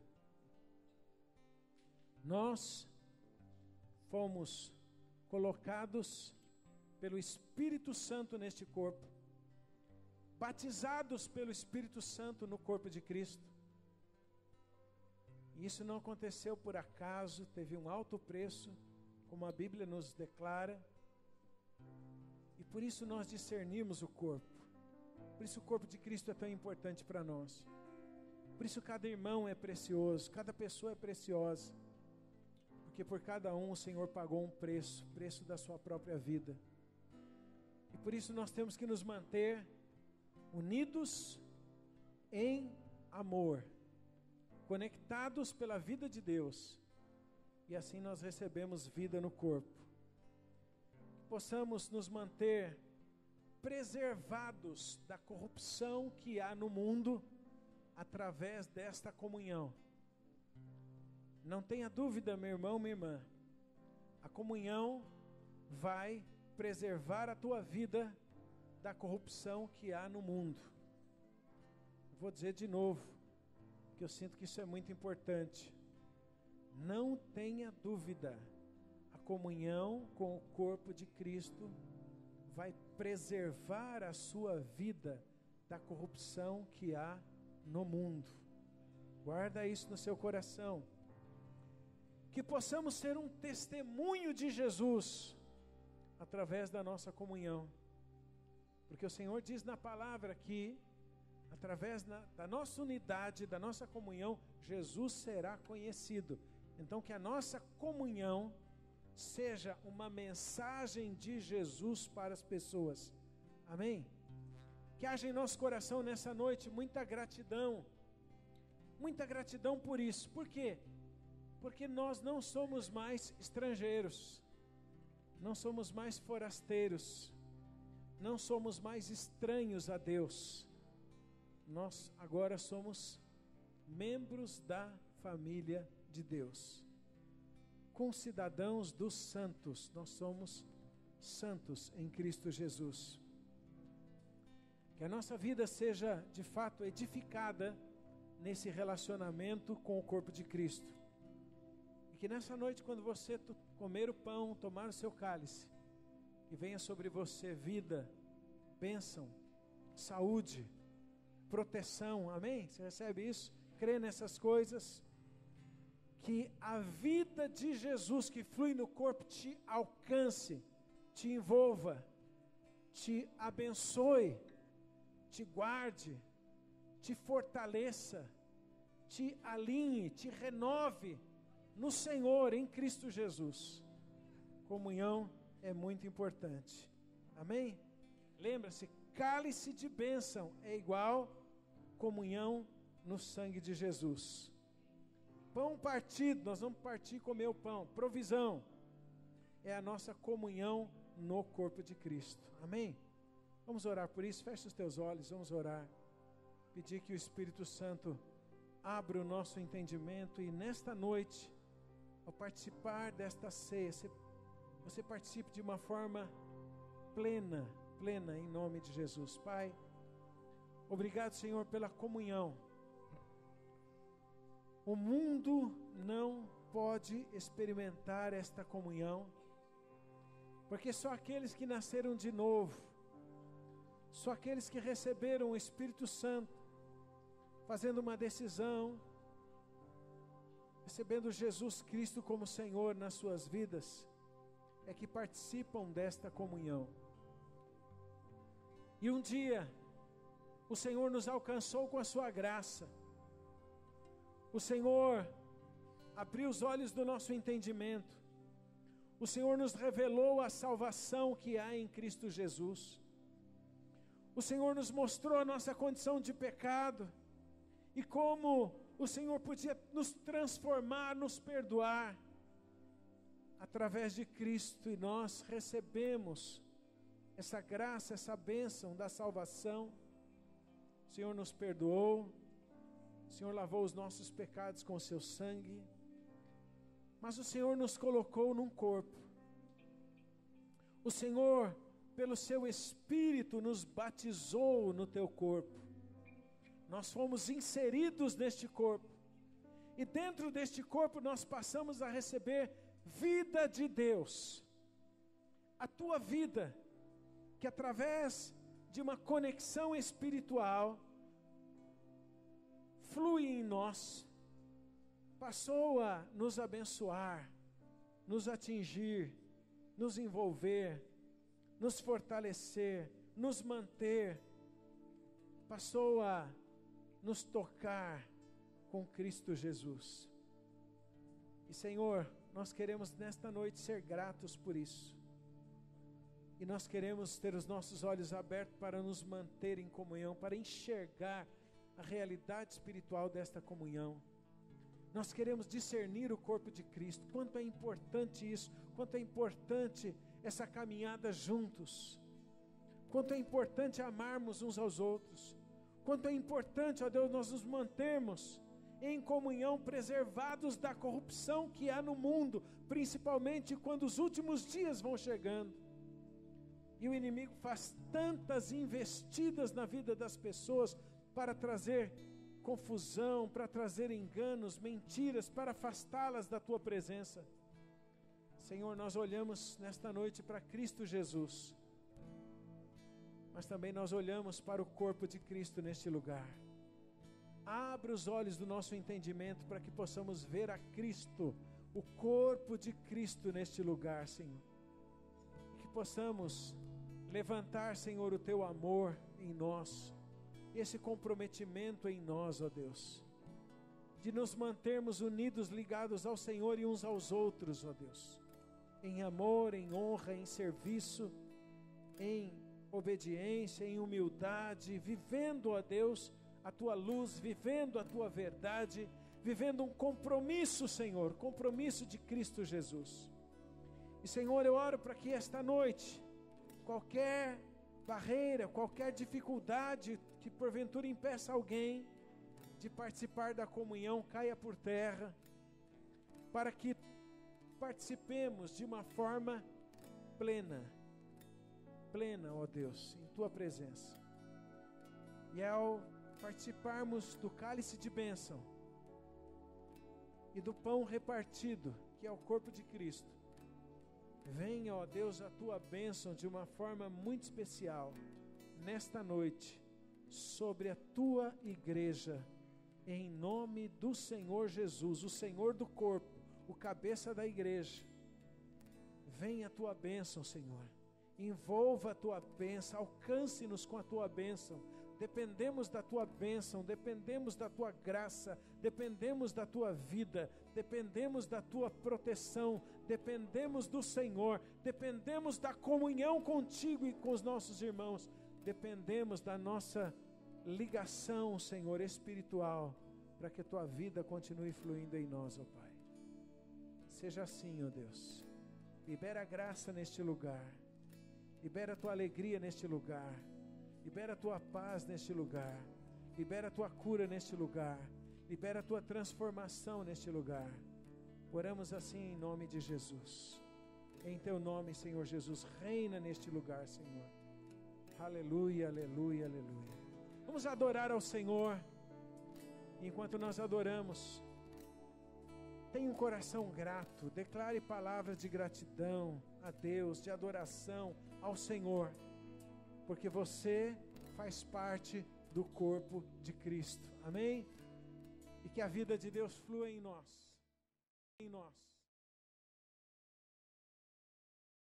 Nós fomos colocados pelo Espírito Santo neste corpo, batizados pelo Espírito Santo no corpo de Cristo. E isso não aconteceu por acaso, teve um alto preço, como a Bíblia nos declara. E por isso nós discernimos o corpo. Por isso o corpo de Cristo é tão importante para nós. Por isso cada irmão é precioso, cada pessoa é preciosa. Porque por cada um o Senhor pagou um preço, preço da sua própria vida. E por isso nós temos que nos manter unidos em amor, conectados pela vida de Deus. E assim nós recebemos vida no corpo. Que possamos nos manter preservados da corrupção que há no mundo através desta comunhão. Não tenha dúvida, meu irmão, minha irmã, a comunhão vai preservar a tua vida da corrupção que há no mundo. Vou dizer de novo, que eu sinto que isso é muito importante. Não tenha dúvida, a comunhão com o corpo de Cristo vai preservar a sua vida da corrupção que há no mundo. Guarda isso no seu coração. Que possamos ser um testemunho de Jesus através da nossa comunhão. Porque o Senhor diz na palavra que através da nossa unidade, da nossa comunhão, Jesus será conhecido. Então que a nossa comunhão seja uma mensagem de Jesus para as pessoas. Amém? Que haja em nosso coração nessa noite muita gratidão por isso. Por quê? Porque nós não somos mais estrangeiros, não somos mais forasteiros, não somos mais estranhos a Deus. Nós agora somos membros da família de Deus, concidadãos dos santos. Nós somos santos em Cristo Jesus. Que a nossa vida seja de fato edificada nesse relacionamento com o corpo de Cristo. E que nessa noite, quando você comer o pão, tomar o seu cálice, que venha sobre você vida, bênção, saúde, proteção. Amém? Você recebe isso? Crê nessas coisas. Que a vida de Jesus que flui no corpo te alcance, te envolva, te abençoe, te guarde, te fortaleça, te alinhe, te renove no Senhor, em Cristo Jesus. Comunhão é muito importante. Amém? Lembra-se, cálice de bênção é igual comunhão no sangue de Jesus. Pão partido, nós vamos partir e comer o pão. Provisão é a nossa comunhão no corpo de Cristo. Amém? Vamos orar por isso. Feche os teus olhos, vamos orar. Pedir que o Espírito Santo abra o nosso entendimento e nesta noite, ao participar desta ceia, você participe de uma forma plena em nome de Jesus. Pai, obrigado, Senhor, pela comunhão. O mundo não pode experimentar esta comunhão, porque só aqueles que nasceram de novo, só aqueles que receberam o Espírito Santo, fazendo uma decisão, recebendo Jesus Cristo como Senhor nas suas vidas, é que participam desta comunhão. E um dia, o Senhor nos alcançou com a sua graça. O Senhor abriu os olhos do nosso entendimento. O Senhor nos revelou a salvação que há em Cristo Jesus. O Senhor nos mostrou a nossa condição de pecado e como o Senhor podia nos transformar, nos perdoar através de Cristo, e nós recebemos essa graça, essa bênção da salvação. O Senhor nos perdoou, o Senhor lavou os nossos pecados com o seu sangue, mas o Senhor nos colocou num corpo. O Senhor, pelo seu Espírito, nos batizou no teu corpo. Nós fomos inseridos neste corpo, e dentro deste corpo nós passamos a receber vida de Deus. A tua vida, que através de uma conexão espiritual flui em nós, passou a nos abençoar, nos atingir, nos envolver, nos fortalecer, nos manter, passou a nos tocar com Cristo Jesus. E Senhor, nós queremos nesta noite ser gratos por isso. E nós queremos ter os nossos olhos abertos para nos manter em comunhão, para enxergar a realidade espiritual desta comunhão. Nós queremos discernir o corpo de Cristo. Quanto é importante isso, quanto é importante essa caminhada juntos. Quanto é importante amarmos uns aos outros. Quanto é importante, ó Deus, nós nos mantermos em comunhão, preservados da corrupção que há no mundo, principalmente quando os últimos dias vão chegando. E o inimigo faz tantas investidas na vida das pessoas para trazer confusão, para trazer enganos, mentiras, para afastá-las da tua presença. Senhor, nós olhamos nesta noite para Cristo Jesus, mas também nós olhamos para o corpo de Cristo neste lugar. Abra os olhos do nosso entendimento para que possamos ver a Cristo, o corpo de Cristo neste lugar, Senhor. E que possamos levantar, Senhor, o teu amor em nós, esse comprometimento em nós, ó Deus, de nos mantermos unidos, ligados ao Senhor e uns aos outros, ó Deus, em amor, em honra, em serviço, em obediência, em humildade, vivendo, ó Deus, a tua luz, vivendo a tua verdade, vivendo um compromisso, Senhor, compromisso de Cristo Jesus. E Senhor, eu oro para que esta noite, qualquer barreira, qualquer dificuldade que porventura impeça alguém de participar da comunhão, caia por terra, para que participemos de uma forma plena, ó Deus, em tua presença. E ao participarmos do cálice de bênção e do pão repartido, que é o corpo de Cristo, venha, ó Deus, a tua bênção de uma forma muito especial nesta noite sobre a tua igreja, em nome do Senhor Jesus, o Senhor do corpo, o cabeça da igreja. Venha a tua bênção, Senhor, envolva a tua bênção, alcance-nos com a tua bênção. Dependemos da tua bênção, dependemos da tua graça, dependemos da tua vida, dependemos da tua proteção, dependemos do Senhor, dependemos da comunhão contigo e com os nossos irmãos, dependemos da nossa ligação, Senhor, espiritual, para que a tua vida continue fluindo em nós, ó Pai. Seja assim, ó Deus. Libera a graça neste lugar, libera a tua alegria neste lugar, libera a tua paz neste lugar, libera a tua cura neste lugar, libera a tua transformação neste lugar. Oramos assim em nome de Jesus. Em teu nome, Senhor Jesus, reina neste lugar, Senhor. Aleluia, aleluia, aleluia. Vamos adorar ao Senhor. Enquanto nós adoramos, tenha um coração grato, declare palavras de gratidão a Deus, de adoração ao Senhor, porque você faz parte do corpo de Cristo, amém? E que a vida de Deus flua em nós,